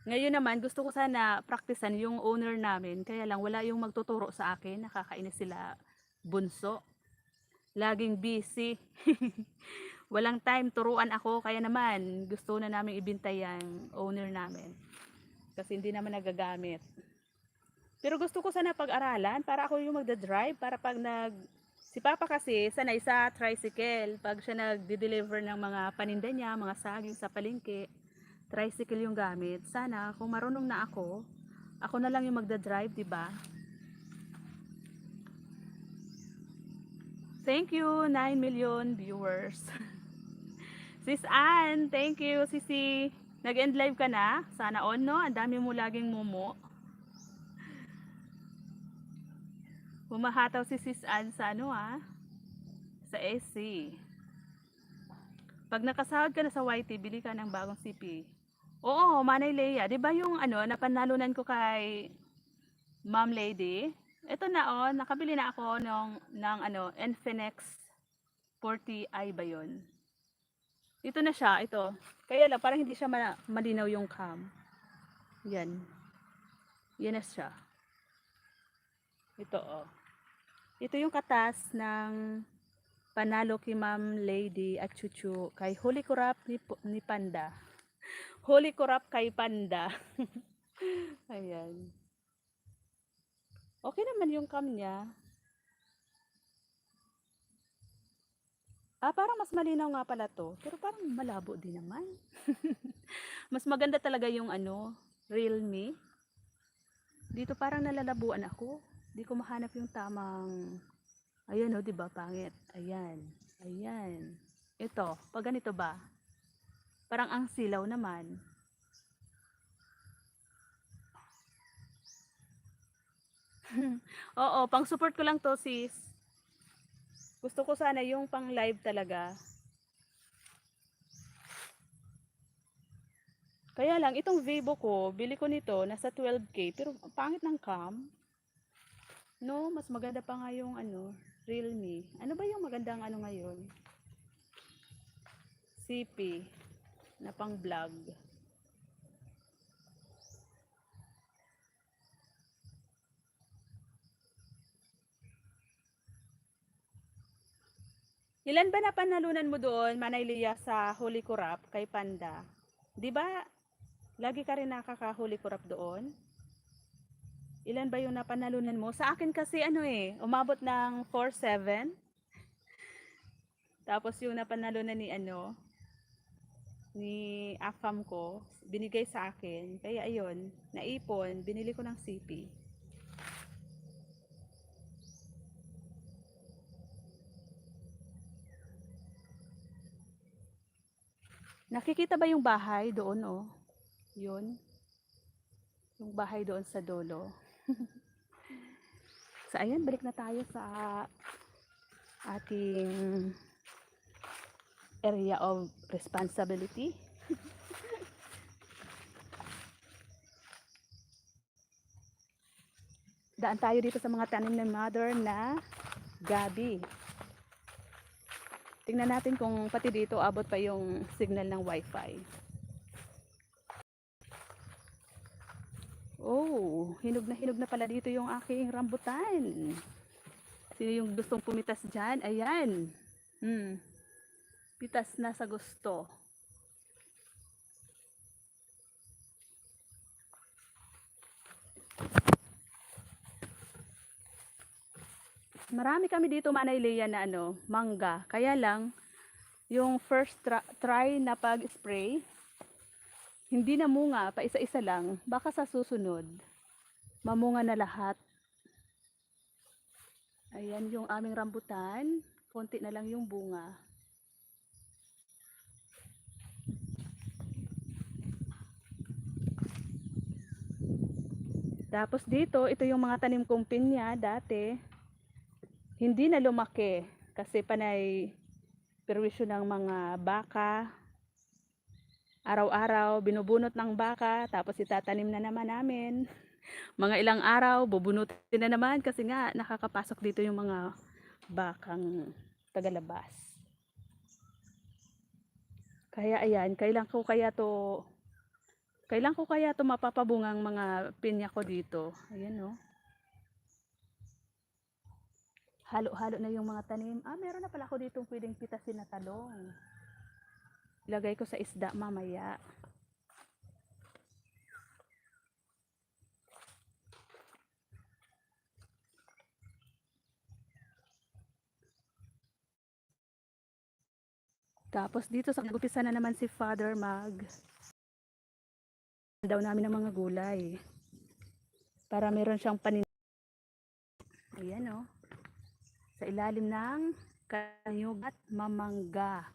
Ngayon naman gusto ko sana praktisan yung owner namin. Kaya lang wala yung magtuturo sa akin. Nakakainis sila bunso. Laging busy. Walang time turuan ako. Kaya naman gusto na namin ibenta yung owner namin. Kasi hindi naman nagagamit. Pero gusto ko sana pag-aralan para ako yung magda-drive. Para pag si Papa kasi sanay sa tricycle. Pag siya nagde-deliver ng mga paninda niya, mga saging sa palengke, tricycle yung gamit. Sana kung marunong na ako na lang yung magda-drive, 'di ba? Thank you 9 million viewers. Sis Ann, thank you Sisi. Nag-end live ka na? Sana on no? Ang dami mo laging mumu. Humahataw si Sis Ann sa sa SC. Pag nakasahod ka na sa YT, bili ka ng bagong CP. Oo, Manay Leia. 'Di ba yung napanalunan ko kay Ma'am Lady? Ito na nakabili na ako ng Infinix 40i ba 'yon? Ito na siya, ito. Kaya lang parang hindi siya malinaw yung cam. Yan. Yan na siya. Ito Ito yung katas ng panalo kay Ma'am Lady at Chuchu kay Holy Corrupt ni Panda. Holy Corrupt kay Panda. Ayan. Okay naman yung cam niya. Parang mas malinaw nga pala to. Pero parang malabo din naman. Mas maganda talaga yung Realme. Dito parang nalalabuan ako. Di ko mahanap yung tamang. Ayan 'di ba pangit? Ayan. Ayan. Ito, pag ganito ba? Parang ang silaw naman. Oo, pang support ko lang to, sis. Gusto ko sana yung pang live talaga. Kaya lang, itong Vivo ko, bili ko nito, nasa 12K, pero ang pangit ng cam. No, mas maganda pa nga yung ano, Realme. Ano ba yung magandang ano ngayon? CP na pang vlog. Ilan ba na panalunan mo doon, Manay Lia, sa Holy Corrupt kay Panda? 'Di ba? Lagi ka rin nakakahuli kurap doon. Ilan ba yung napanalunan mo? Sa akin kasi ano umabot ng 4-7. Tapos yung napanalunan ni ano, ni AFAM ko, binigay sa akin. Kaya ayun, naipon, binili ko ng CP. Nakikita ba yung bahay doon, oh? Yun, yung bahay doon sa dulo. So ayan, balik na tayo sa ating area of responsibility. Daan tayo dito sa mga tanim ng mother na gabi. Tingnan natin kung pati dito abot pa yung signal ng wifi. Oh, hinog na pala dito yung aking rambutan. Sino yung gustong pumitas dyan? Ayan. Pitas na sa gusto. Marami kami dito, Manay Lea, na ano, mangga. Kaya lang, yung first try na pag-spray, hindi na munga, pa isa-isa lang. Baka sa susunod, mamunga na lahat. Ayan yung aming rambutan. Konti na lang yung bunga. Tapos dito, ito yung mga tanim kong pinya dati. Hindi na lumaki kasi panay perwisyo ng mga baka. Araw-araw, binubunot ng baka, tapos itatanim na naman namin. Mga ilang araw, bubunutin na naman kasi nga nakakapasok dito yung mga bakang tagalabas. Kaya ayan, kailan ko kaya to mapapabungang mga pinya ko dito. Ayan oh. Halo-halo na yung mga tanim. Meron na pala ako dito pwedeng pitasin na talong. Ilagay ko sa isda mamaya. Tapos dito sa gupisa na naman si Father mag daw namin ng mga gulay. Para meron siyang panin. Ayan oh. Sa ilalim ng kanyog at mamangga.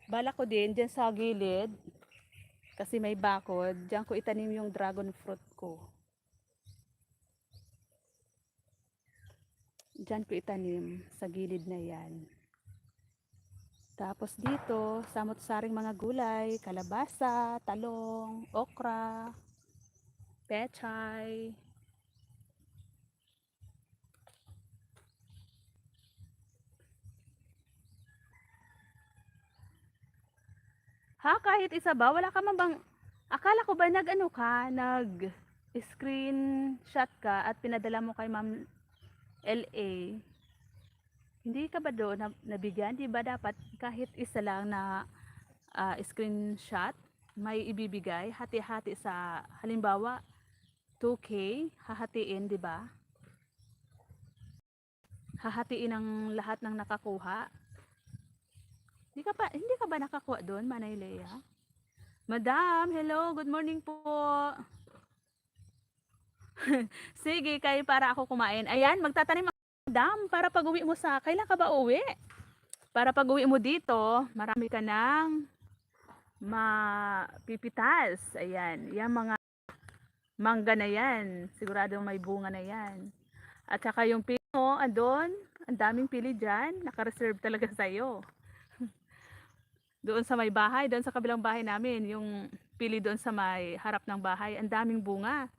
Bala ko din dyan sa gilid kasi may bakod, dyan ko itanim yung dragon fruit ko. Dyan ko itanim sa gilid na yan. Tapos dito, samot-saring mga gulay, kalabasa, talong, okra, pechay. Ha, kahit isa ba? Wala ka man bang, akala ko ba nag-ano ka, nag-screenshot ka at pinadala mo kay Ma'am LA? Hindi ka ba doon nabigyan? Di ba dapat kahit isa lang na screenshot may ibibigay? Hati-hati sa, halimbawa, 2K, hahatiin, di ba? Hahatiin ang lahat ng nakakuha. Hindi ka ba nakakuha doon, Manay Lea? Madam, hello, good morning po. Sige, kayo para ako kumain. Ayan, magtatanim ako, Madam, para pag uwi mo kailan ka ba uwi? Para pag uwi mo dito, marami ka ng mapipitas. Ayan, yan mga mangga na yan. Siguradong may bunga na yan. At saka yung pili mo, andun, ang daming pili dyan. Naka-reserve talaga sa'yo. Doon sa may bahay, doon sa kabilang bahay namin, yung pili doon sa may harap ng bahay, ang daming bunga.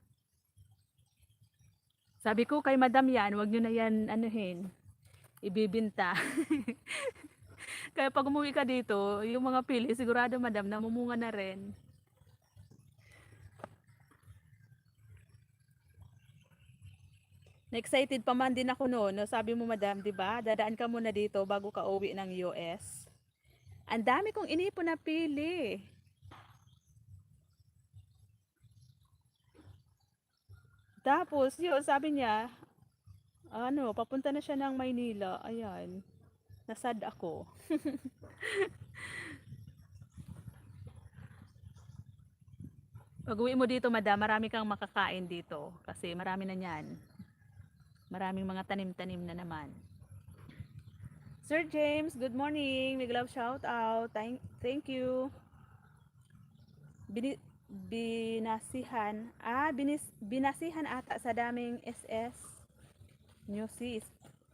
Sabi ko kay madam yan, wag nyo na yan anuhin, ibibinta. Kaya pag umuwi ka dito, yung mga pili, sigurado madam, namumunga na rin. Na-excited pa man din ako noon. No? Sabi mo madam, di ba? Dadaan ka muna dito bago ka uwi ng US. Ang dami kong inipon na pili. Tapos, yun, sabi niya, ano, papunta na siya ng Maynila. Ayan, nasad ako. Pag uwi mo dito, madam, marami kang makakain dito. Kasi marami na yan. Maraming mga tanim-tanim na naman. Sir James, good morning. Big love shout out. Thank you. Binasihan. Binasihan ata sa daming SS. Newsies.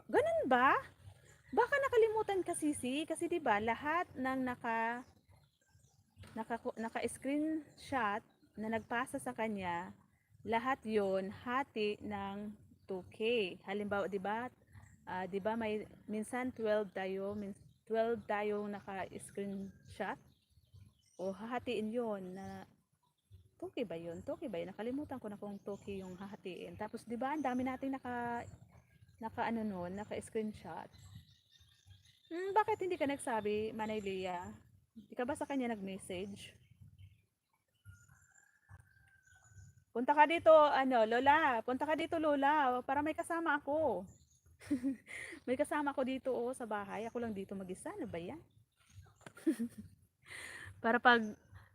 Ganun ba? Baka nakalimutan ka Sisi. Kasi diba lahat ng naka-screenshot na nagpasa sa kanya, lahat yon hati ng 2K. Halimbawa, 'di ba? 'Di ba may minsan 12 tayo, 12 tayong naka-screenshot. O hahatiin 'yon na 2K ba 'yon? 2K ba 'yon? Nakalimutan ko na kung 2K yung hahatiin. Tapos 'di ba, ang dami nating naka ano noon, naka-screenshot. Bakit hindi ka nagsabi, Manay Leah? Di ka ba sa kanya nag-message? Punta ka dito, ano, Lola. Punta ka dito, Lola, para may kasama ako. May kasama ako dito, oh, sa bahay. Ako lang dito mag-isa. Ano ba yan? Para pag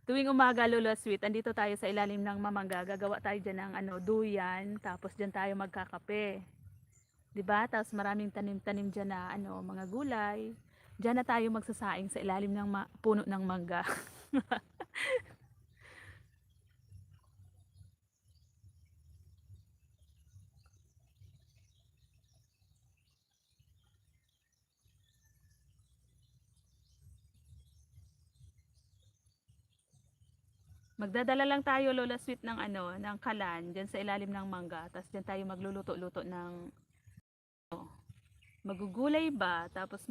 tuwing umaga, Lola Sweet, andito tayo sa ilalim ng mamangga. Gagawa tayo dyan ng ano, duyan. Tapos dyan tayo magkakape. 'Di ba? Tapos maraming tanim-tanim dyan na ano, mga gulay. Diyan na tayo magsasaing sa ilalim ng puno ng mangga. Magdadala lang tayo, Lola Sweet, ng ano, ng kalan diyan sa ilalim ng mangga. Tapos diyan tayo magluluto-luto ng magugulay ba, tapos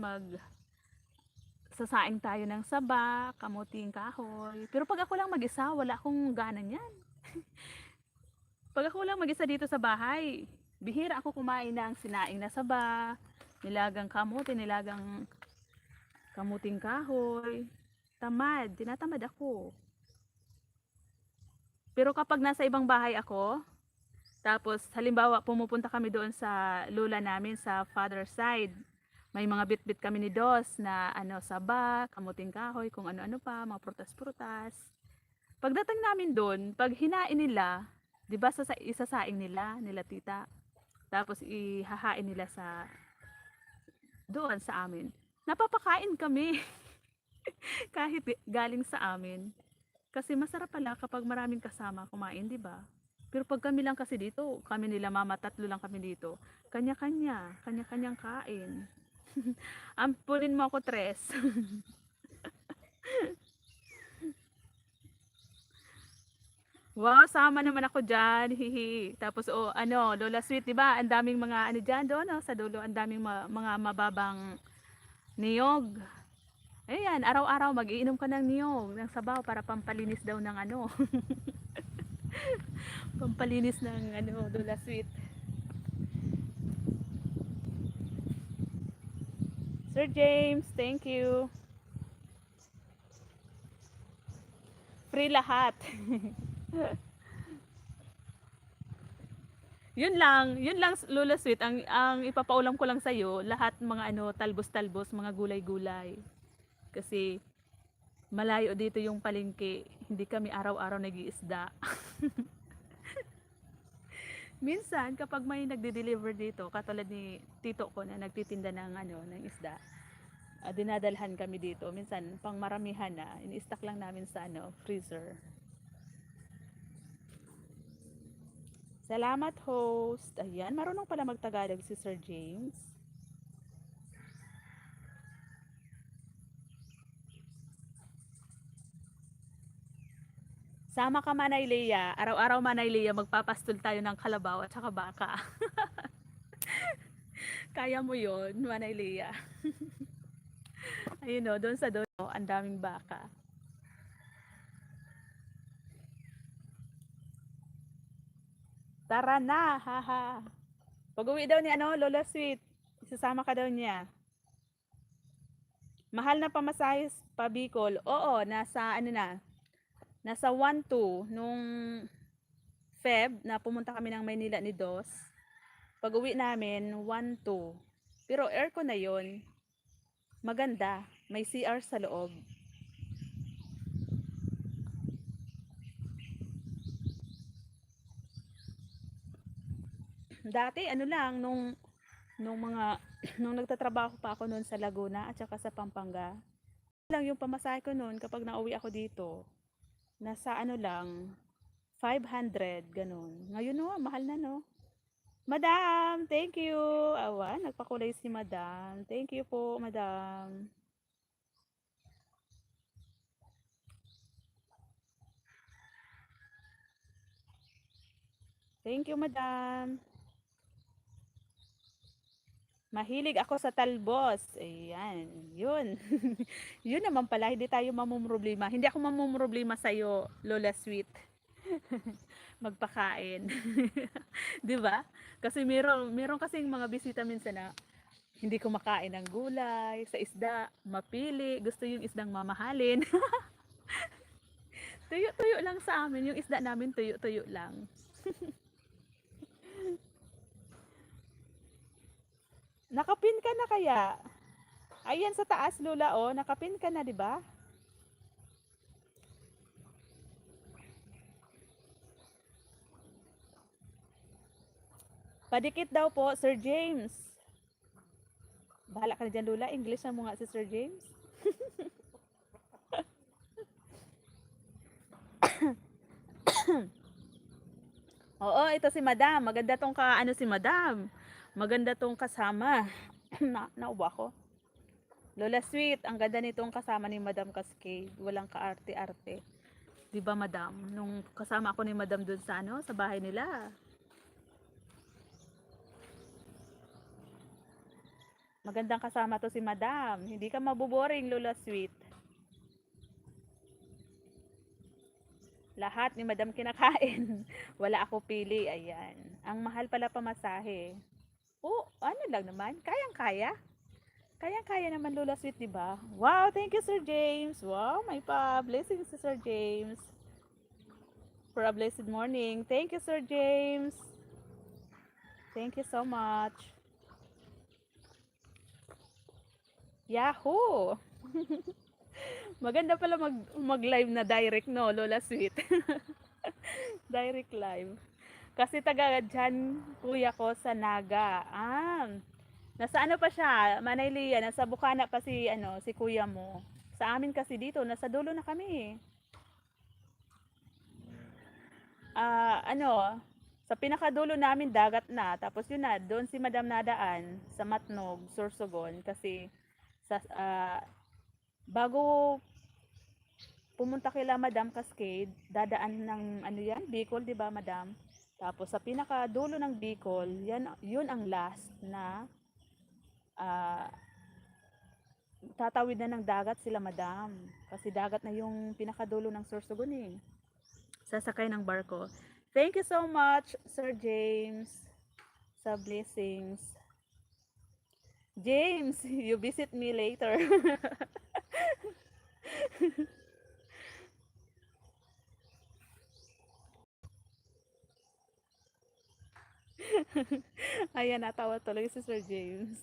sasaing tayo ng saba, kamuting kahoy. Pero pag ako lang mag-isa, wala akong gana niyan. Pag ako lang mag-isa dito sa bahay, bihira ako kumain ng sinaing na saba, nilagang kamote, nilagang kamuting kahoy. Tamad, tinatamad ako. Pero kapag nasa ibang bahay ako, tapos halimbawa pumupunta kami doon sa lola namin sa father side, may mga bit-bit kami ni Dos na ano, saba, kamuting kahoy, kung ano-ano pa, mga prutas-prutas. Pagdating namin doon, pag hinain nila, 'di ba isasaing nila tita. Tapos ihahain nila sa doon sa amin. Napapakain kami kahit galing sa amin. Kasi masarap pala kapag maraming kasama kumain, 'di ba? Pero pag kami lang kasi dito, kami nila mama, tatlo lang kami dito. Kanya-kanyang kain. Ampunin mo ako, Tres. Wow, sama naman ako diyan. Hihi. Tapos ano, Lola Sweet, 'di ba? Ang daming mga ano diyan doon, no? Sa dulo, ang daming mga mababang niyog. Ayan, araw-araw mag-iinom ka ng niyog, ng sabaw para pampalinis daw ng ano. Pampalinis ng ano, Lola Sweet. Sir James, thank you. Free lahat. Yun lang Lola Sweet, ang ipapaulam ko lang sa iyo, lahat mga ano, talbos-talbos, mga gulay-gulay. Kasi malayo dito yung palengke, hindi kami araw-araw nag-iisda. Minsan kapag may nagde-deliver dito, katulad ni tito ko na nagtitinda ng ano, ng isda, dinadalhan kami dito. Minsan, pang maramihan na, ini-stock lang namin sa freezer. Salamat, host. Ayan, marunong pala magtagalog si Sir James. Sama ka, Manay Lea. Araw-araw, Manay Lea, magpapastol tayo ng kalabaw at saka baka. Kaya mo yon, Manay Lea. Ayun o, doon sa doon, ang daming baka. Tara na, haha. Pag-uwi daw ni Lola Sweet, isasama ka daw niya. Mahal na pamasahe pa Bicol. Oo, nasa nasa 1-2 nung Feb na pumunta kami ng Maynila ni Dos. Pag-uwi namin 1-2. Pero aircon na 'yon. Maganda, may CR sa loob. Dati lang nung mga nung nagtatrabaho pa ako noon sa Laguna at saka sa Pampanga. Lang yung pamasahe ko noon kapag nauwi ako dito. Nasa lang 500 ganun. Ngayon no, mahal na no. Madam, thank you. Awa, nagpakulay si Madam. Thank you po, Madam. Thank you, Madam. Mahilig ako sa talbos. Ayan, yun. Yun naman pala, hindi tayo mamumroblema. Hindi ako mamumroblema sa'yo, Lola Sweet. Magpakain. 'Di ba? Kasi meron kasing mga bisita minsan na hindi kumakain ng gulay, sa isda, mapili, gusto yung isdang mamahalin. Tuyo-tuyo lang sa amin, yung isda namin tuyo-tuyo lang. Nakapin ka na kaya? Ayan sa taas, Lola, oh. Nakapin ka na, di ba? Padikit daw po, Sir James. Bahala ka na dyan, Lola. English na mo nga si Sir James. Oo, ito si Madam. Maganda tong si Madam. Maganda tong kasama. Naubo ako. Lola Sweet, ang ganda nitong kasama ni Madam Cascade. Walang kaarte-arte. 'Di ba, Madam? Nung kasama ako ni Madam doon sa sa bahay nila. Magandang kasama to si Madam. Hindi ka maboboring, Lola Sweet. Lahat ni Madam kinakain. Wala ako pili. Ayan. Ang mahal pala pamasahe. Oh, ano lang naman. Kayang-kaya. Kayang-kaya naman, Lola Sweet, di ba? Wow, thank you, Sir James. Wow, may blessings si Sir James. For a blessed morning. Thank you, Sir James. Thank you so much. Yahoo! Maganda pala mag-live na direct, no, Lola Sweet. Direct live. Kasi taga dyan, kuya ko sa Naga. Nasa pa siya, Manaylia, nasa Bukana pa si kuya mo. Sa amin kasi dito, nasa dulo na kami. Sa pinakadulo namin dagat na. Tapos yun na, doon si Madam nadaan sa Matnog, Sorsogon kasi bago pumunta kila Madam Cascade, dadaan ng Bicol, 'di ba, Madam? Tapos sa pinakadulo ng Bicol, yun ang last na tatawid na ng dagat sila, Madam. Kasi dagat na yung pinakadulo ng Sorsogon eh. Sasakay ng barko. Thank you so much, Sir James, sa blessings. James, you visit me later. Ayan, natawa tuloy si Sir James.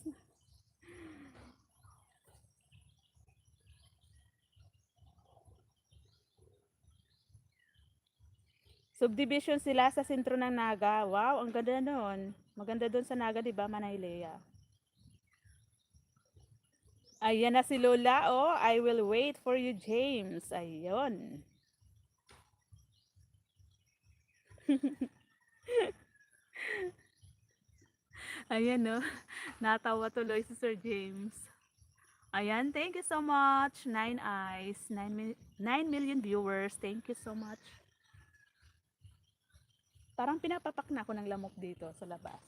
Subdivision sila sa sentro ng Naga. Wow, ang ganda noon. Maganda doon sa Naga, 'di ba, Manaylea? Ayan na si Lola, oh. I will wait for you, James. Ayun. Ayan, no. Natawa tuloy si Sir James. Ayan, thank you so much. 9 eyes, 9 million viewers. Thank you so much. Parang pinapapak na ako ng lamok dito sa labas.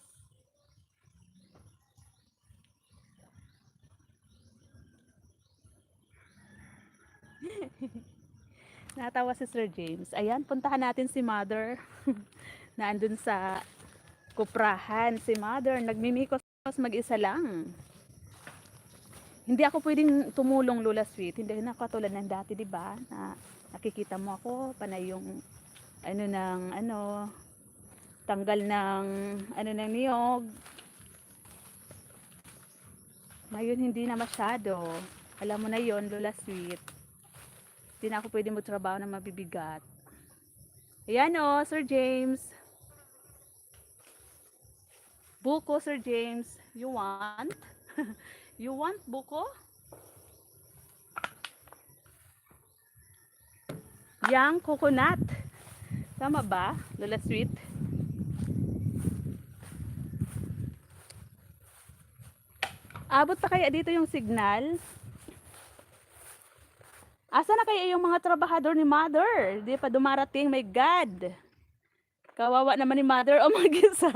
Natawa si Sir James. Ayan, puntahan natin si Mother. Naandun sa kuprahan si Mother. Nagmimikos mag-isa lang. Hindi ako pwedeng tumulong, Lola Sweet. Hindi na katulad ng dati, di ba? Na nakikita mo ako, panay yung tanggal ng ng niyog. Ngayon hindi na masyado. Alam mo na yon, Lola Sweet. Hindi na ako pwedeng magtrabaho na mabibigat. Ayan o, Sir James. Buko, Sir James. You want? You want buko? Yang coconut. Tama ba, Lola Sweet? Abot pa kaya dito yung signal? Asa na kaya yung mga trabahador ni Mother? Di pa dumarating, my God. Kawawa naman ni Mother o mag-isa.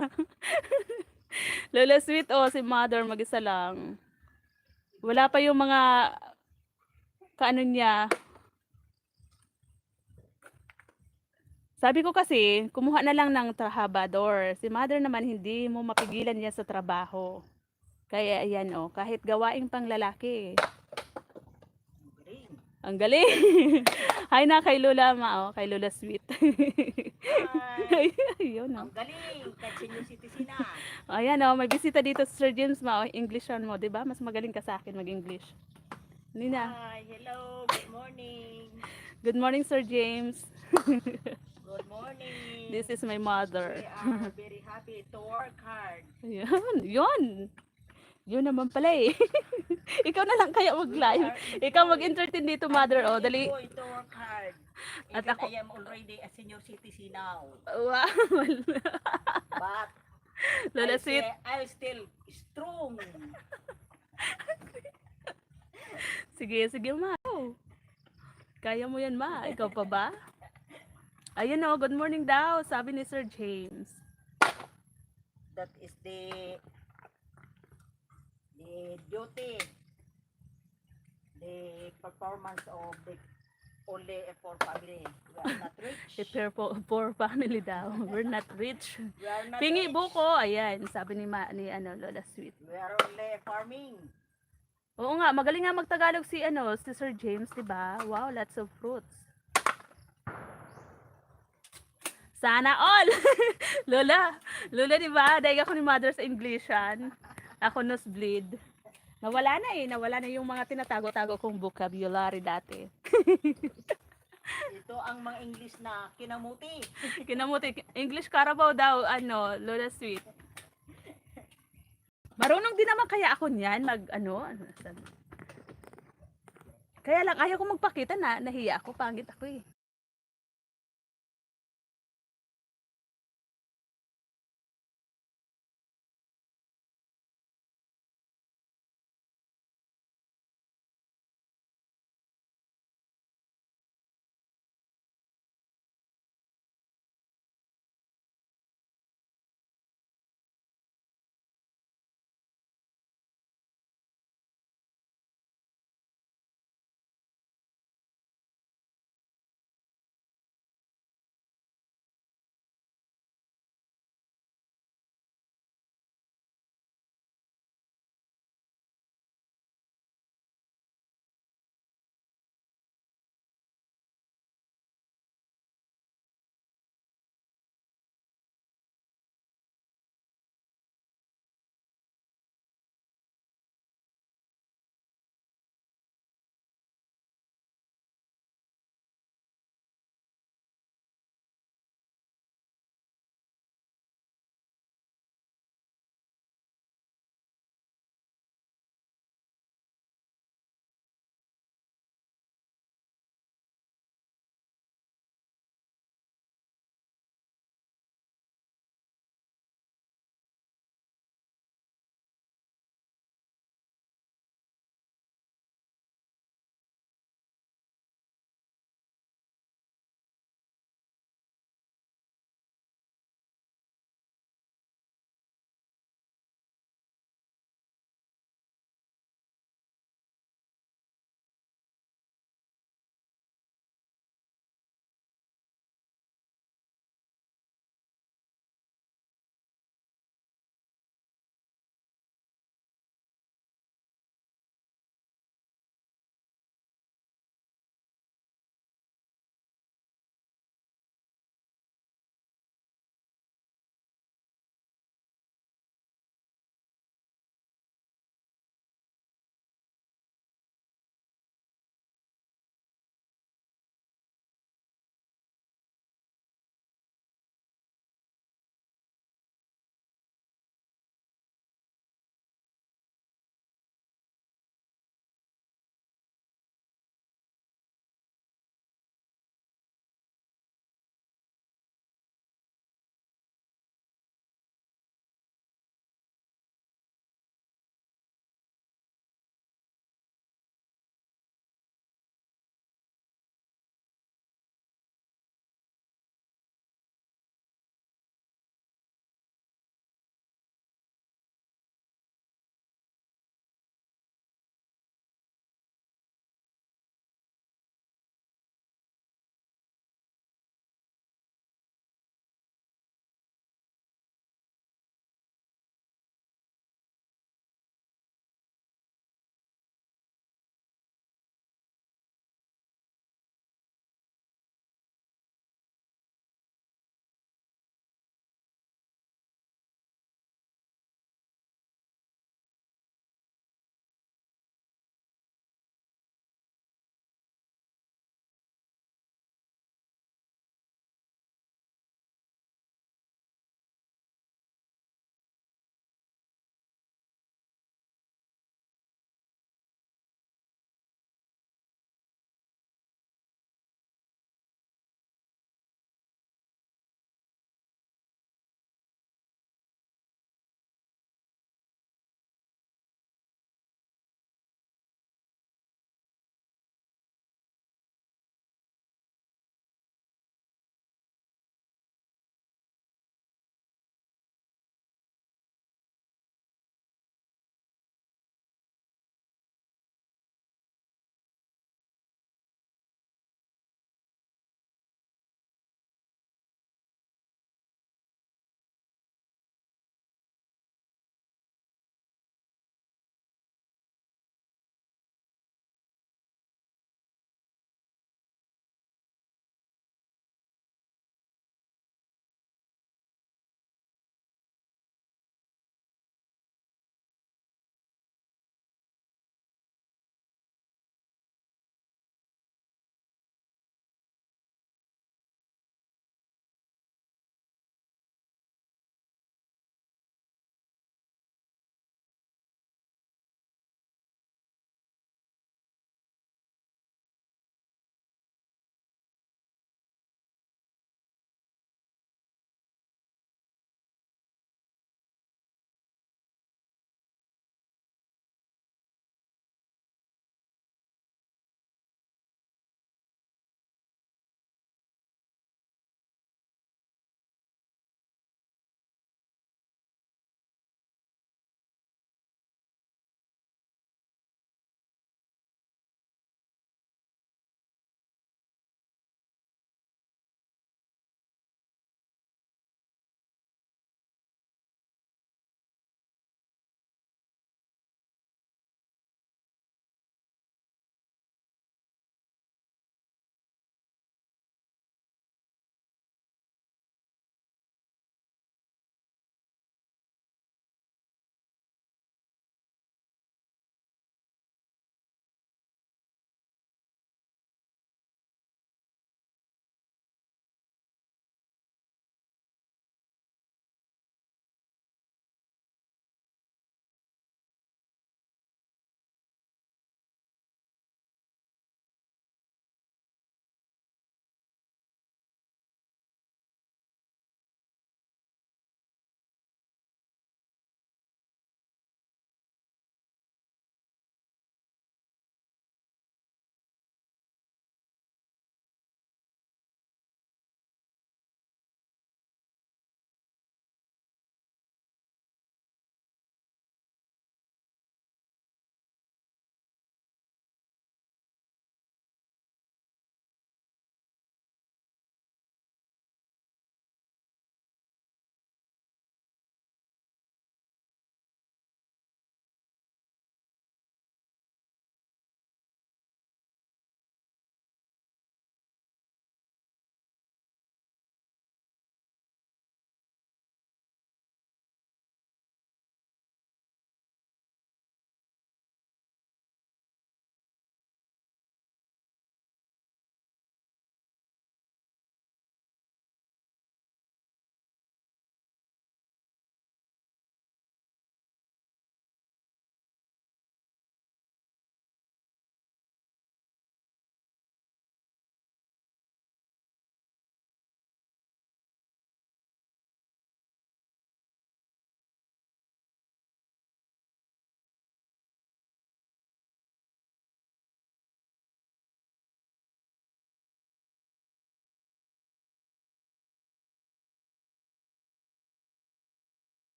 Lola Sweet o si Mother mag-isa lang. Wala pa yung mga kaano niya. Sabi ko kasi, kumuha na lang ng trabahador. Si Mother naman hindi mo mapigilan niya sa trabaho. Kaya ayan o, kahit gawaing pang lalaki. Ang galing. Hi na kay Lola Ma, kay Lola Sweet. Hi. Ayun, Ang galing, kahit senior citizen na. Ayan may bisita dito si Sir James Ma, Englishan mo, 'di ba? Mas magaling ka sa akin mag-English. Nina. Hi, hello, good morning. Good morning, Sir James. Good morning. This is my mother. We are very happy to work hard. Yun. Yun naman pala eh. Ikaw na lang kaya mag-live. Ikaw mag-entertain dito, mother. O, dali. I'm to work hard. At Even ako- I am already a senior citizen now. Wow. But Lola Sweet. I'll still strong. Sige, sige, ma. Kaya mo yan, ma. Ikaw pa ba? Ayun o, good morning daw, sabi ni Sir James. That is the duty, the performance of the only for family. We are not rich. Prepare for family daw. We're not rich. We are not Pingi rich. buko, ayan, sabi ni Lola Sweet. We are only farming. Oo nga, magaling nga magtagalog si Sir James, 'di ba? Wow, lots of fruits. Sana all. Lola, 'di ba? Dahil ako ni Mother sa Englishan. Ako nosebleed. Nawala na yung mga tinatago-tago kong vocabulary dati. Ito ang mga English na kinamuti. Kinamuti, English Carabao daw, Lola Sweet. Marunong din naman kaya ako niyan, Kaya lang, ayaw ko magpakita na, nahiya ako, pangit ako eh.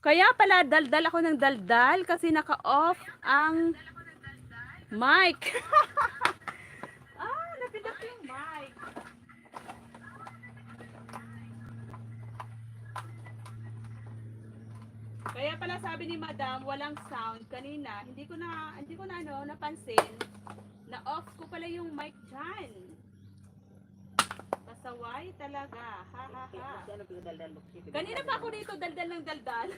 Kaya pala daldal ako ng daldal kasi naka-off ang mic. Napindot yung mic. Kaya pala sabi ni Madam, walang sound kanina. Hindi ko na napansin na off ko pala yung mic diyan. Pasaway talaga. Ha ha ha. Ano pinadaldal mo? Kanina pa ako dito daldal ng daldal.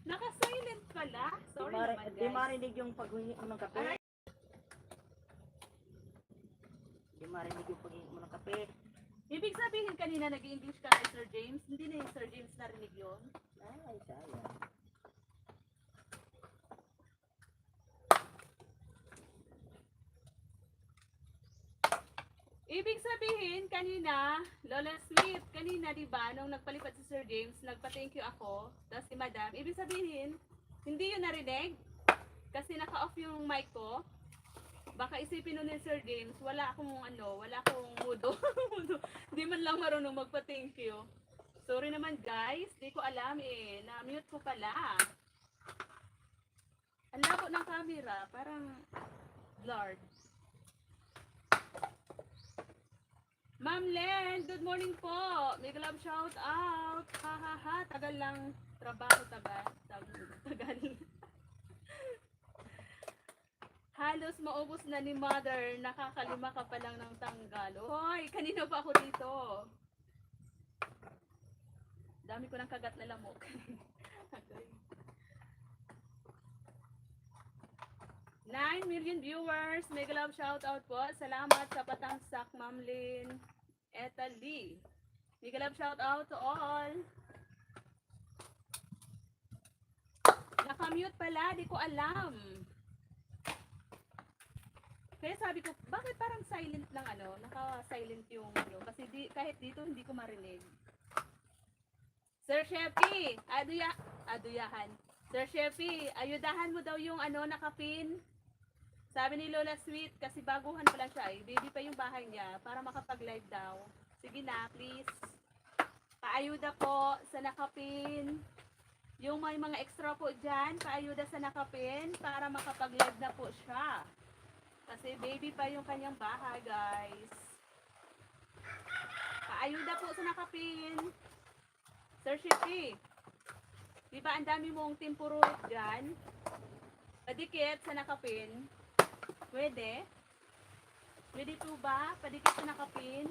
Naka-silent pala. Sorry naman Di guys. marinig yung paghingi mo ng kape. Di marinig yung paghingi mo ng kape. Ibig sabihin kanina nag-English ka kay Sir James. Hindi na yung Sir James narinig yun. Ay, sayang. Ibig sabihin kanina, Lola Sweet, kanina 'di ba nung nagpalipad si Sir James, nagpa-thank you ako, tapos si Madam, ibig sabihin hindi yun narinig kasi naka-off yung mic ko. Baka isipin nun ni Sir James, wala akong mudo. Hindi man lang marunong magpa-thank you. Sorry naman guys, di ko alam na-mute ko pala. Ang labo ng camera, parang blurred. Ma'am Len, good morning po. Big love shout out. Ha ha ha, tagal lang trabaho, tagal. Halos maubos na ni Mother, nakakalima ka pa lang ng tanggal. Hoy, kanina pa ako dito. Dami ko ng kagat na lamok. Okay. 9 million viewers. Mega love shout out po. Salamat sa patangsak, Ma'am Lynn. Etalie. Mega love shout out to all. Nakamute pala, di ko alam. Kaya sabi ko, bakit parang silent lang naka-silent yung kasi kahit dito hindi ko marinig. Sir Sheppy, aduyahan. Sir Sheppy, ayudahan mo daw yung nakapin. Sabi ni Lola Sweet, kasi baguhan pa lang siya baby pa yung bahay niya, para makapag-live daw. Sige na, please. Paayuda po sa nakapin. Yung may mga extra po dyan, paayuda sa nakapin, para makapag-live na po siya. Kasi baby pa yung kanyang bahay, guys. Paayuda po sa nakapin. Sir Shippy, di ba ang dami mong timpurut dyan? Padikit sa nakapin. Pwede? Pwede po ba? Padikit sa nakapin.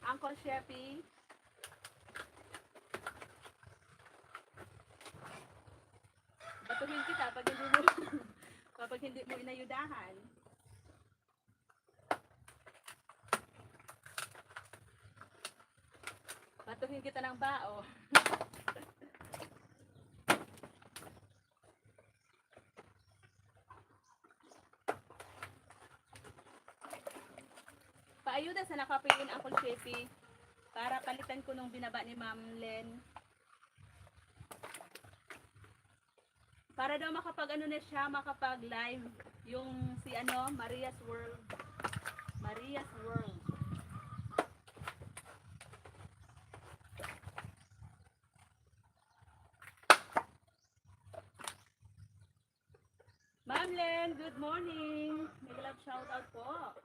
Uncle Shippy. Batuhin kita pag hindi mo inayudahan. Batuhin kita ng bao. Paayuda sa nakapin, Uncle Sheppy, para palitan ko nung binaba ni Ma'am Len. Para daw makapag-live yung si Maria's World. Maria's World. Ma'am Len, good morning. May love shout out po.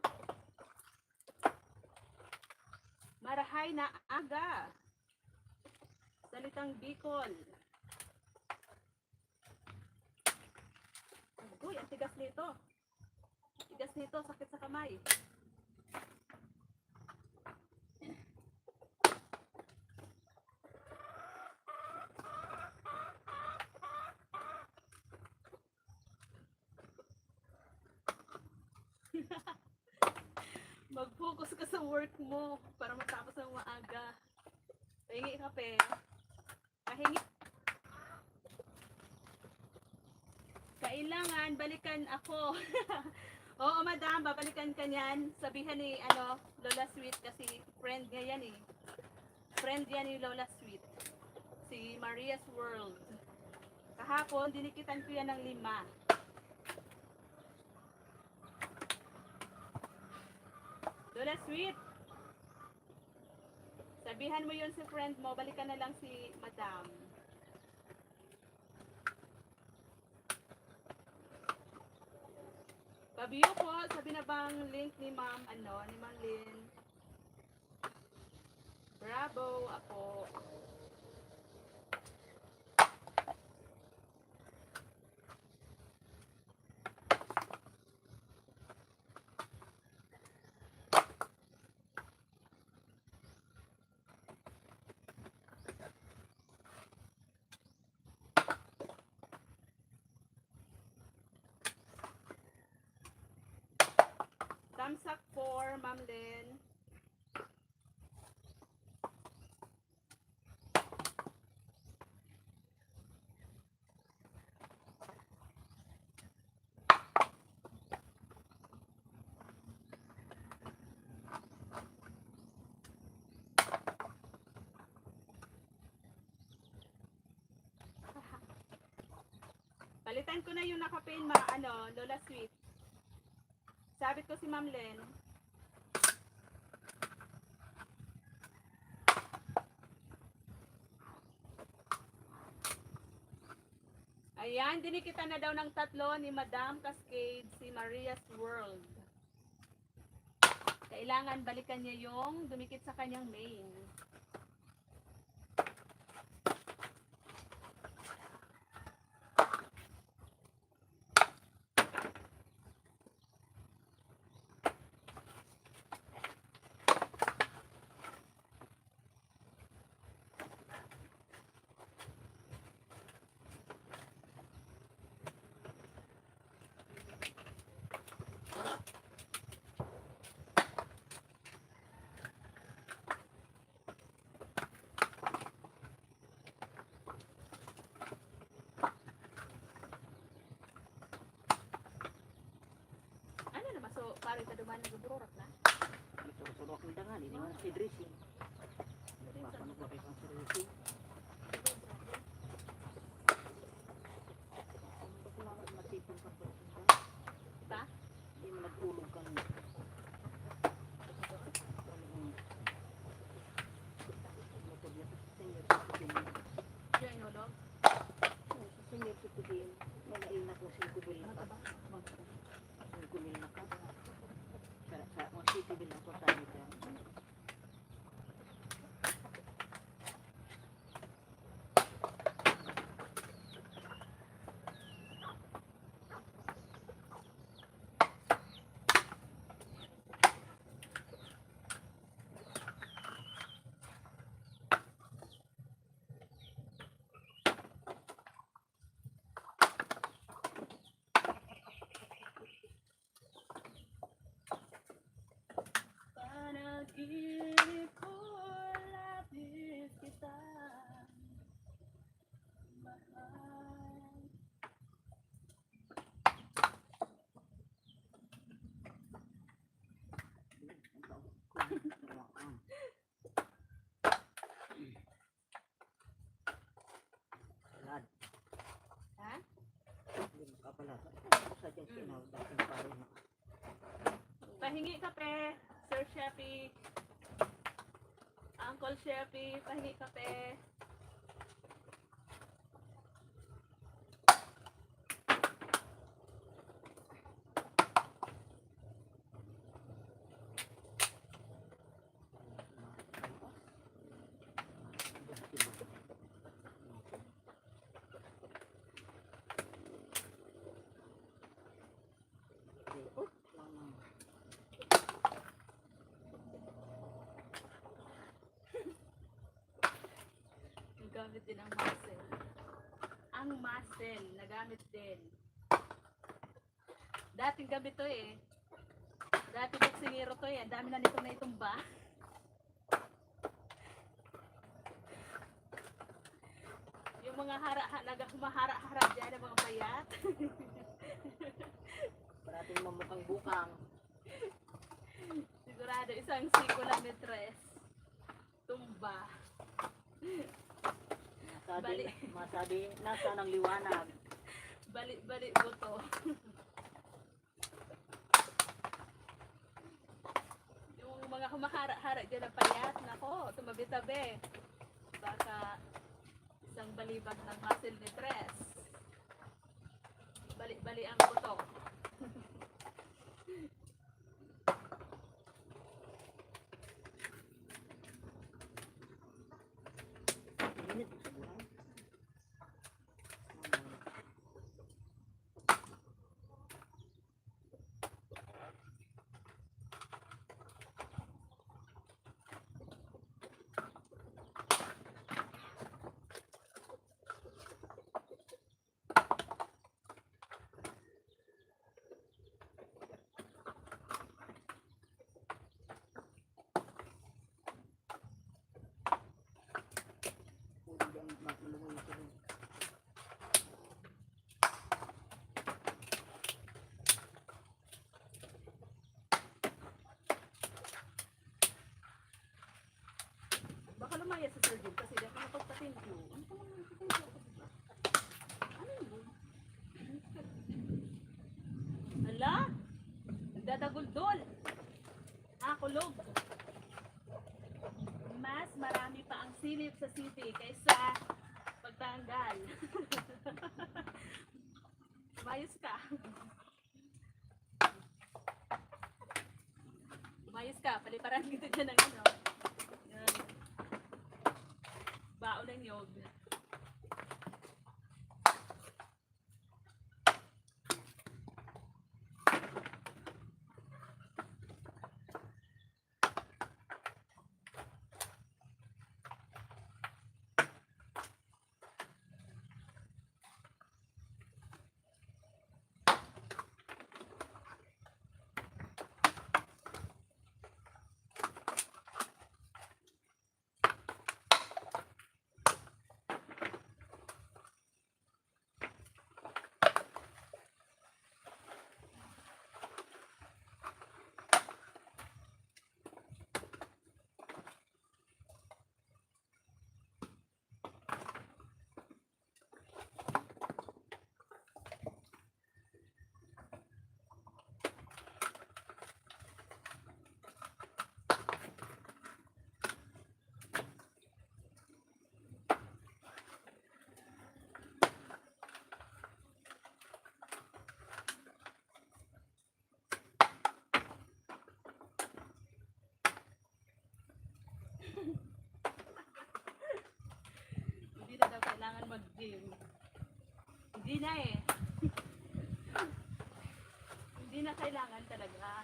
Marahay na aga. Salitang Bicol. Uy, ang tigas nito. Tigas nito, sakit sa kamay. Mag-focus ka sa work mo para matapos ng maaga. Pahingi kape. Pahingi. Kailangan balikan ako. Oo, madam, babalikan ka niyan. Sabihan ni Lola Sweet kasi friend niya yan eh. Friend yan ni Lola Sweet. Si Maria's World. Kahapon, dinikitan ko yan ng 5. Lola Sweet. Sabihan mo yun si friend mo, balikan na lang si madam. Pabiyo po, sabi na bang link ni ma'am, ni ma'am Lynn. Bravo, ako. Thumbs up for Ma'am Lynn. Palitan ko na yung naka-pain Lola Sweet. Sabit ko si Ma'am Len. Ayan, dinikita na daw ng tatlo ni Madam Cascade si Maria's World. Kailangan balikan niya yung dumikit sa kanyang main. So, pare ka duman nagbururak na. Ito surok ng dangan, ini man si dressing. Paano ko kay si dressing? Matipon ka po. Ba? Hindi mo nagulog ka. Yan yung hulog? Senior citizen, malain na ko si Kubil na ka. Kubil na ka. Sa mga citizen na ko tayo dyan. Panaginip ko, labis kita mahal. Lad. Ha? Hindi ka pala. Sa dyan sinaw, dating paro na. Pahingi kape, Sir Sheppy. Uncle Sheppy, pahingi kape. Nagamit din ang muscle. Ang muscle, nagamit din. Dating gamit to eh. Dati boksingero to eh. Ang dami na nito na itumba. Yung mga humahara-hara dyan, ang mga payat. Parating mamukhang bukang. Sigurado isang siko lang ni Tres. Tumba. Masabi, nasa ng liwanag. Balik buto. Yung mga humahara-hara dyan ang payat. Nako, tumabi-tabi. Baka isang balibag ng muscle ni Tres. Bali-bali ang buto. Init sa buhay. Baka lumaya sa Sir Jun kasi di ako napagpa-thank you. Ano pa naman thank you ako diba? Ano yun? Hala? Nagdadaguldol. Kulog. Mas marami pa ang silip sa city kaysa pagtanggal. Umayos ka. Umayos ka. Paliparan kita dyan ng ano. Yan. Baon ng nyog. Hindi na daw kailangan mag-gym. Hindi na eh. Hindi na kailangan talaga.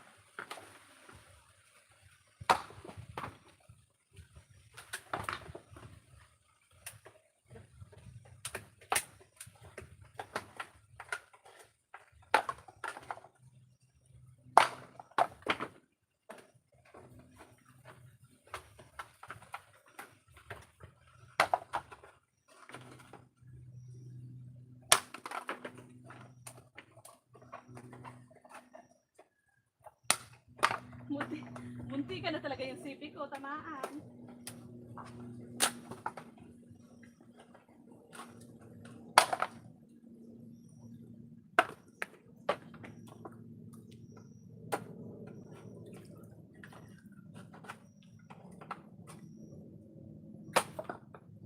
Munti ka na talaga yung sipi ko, tamaan.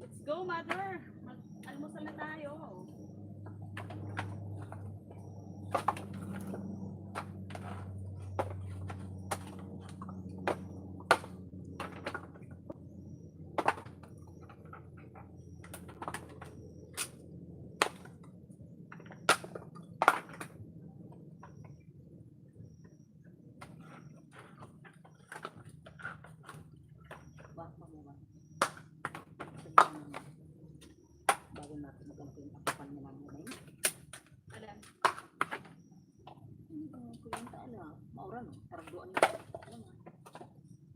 Let's go, mother. Mag-almusal na tayo. Baka mo ba? Bago natin magkano yung akapan niya namin ngayon. Alam. Hindi ko yung taala. Maura no? Parang doon niya. Alam mo?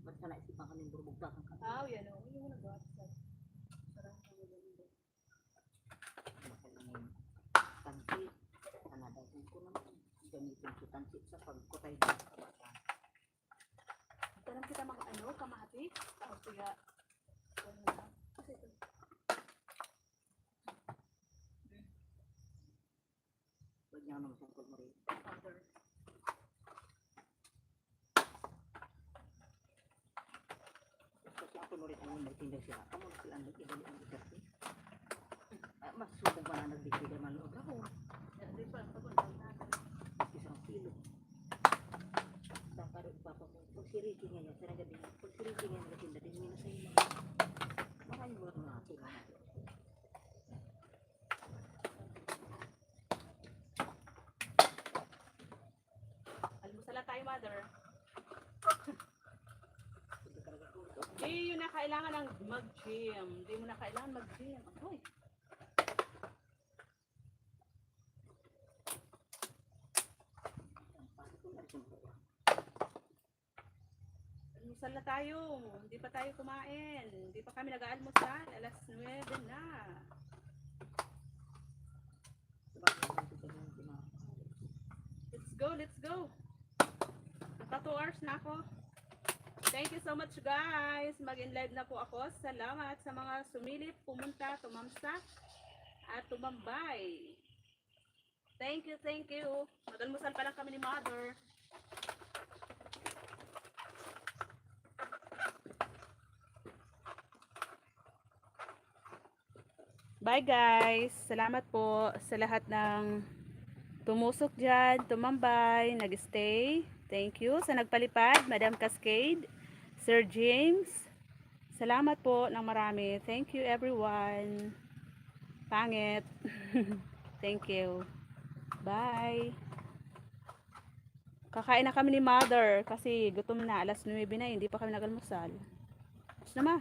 Ba't sana isipan kami burbugtakan ka? Yan o. Yung nagawa sa sarang sa maganda. Makalimang tansi. Kanada ko naman. Gamitin ko tansi sa pagkutay din sa kabata. Tanong kita mga ano, kamatis. Tapos siya. Kasi ito. Pwede niya naman sangkol mo rin. Powder. ang magtindag siya. Amo na sila nag-ibali ang iserte. Mas suko ba na nagbigay man loob ako. Di pa ang pagod natin. Isang kilo. Tapos papa mo, pag si Ricky nga yan, sarang gabi, pag si Ricky nga nagtinda din, may nasa iyo. Maraming mo na ako na. Almusala tayo, mother. Hindi yun na kailangan ng mag-gym. Hindi mo na kailangan mag-gym. Ahoy. Almusal na tayo. Hindi pa tayo kumain. Hindi pa kami nag-aalmusal. Alas 9 na. Let's go, let's go. Naka 2 hours na ako. Thank you so much guys. Mag-in-live na po ako. Salamat sa mga sumilip, pumunta, tumamsa, at tumambay. Thank you, thank you. Mag-almusal pa lang kami ni mother. Bye guys. Salamat po sa lahat ng tumusok dyan, tumambay, nag-stay. Thank you sa nagpalipad, Madam Cascade, Sir James. Salamat po ng marami. Thank you everyone. Pangit. Thank you. Bye. Kakain na kami ni mother kasi gutom na. Alas 9 na, hindi pa kami nag-almusal. Tapos na ma.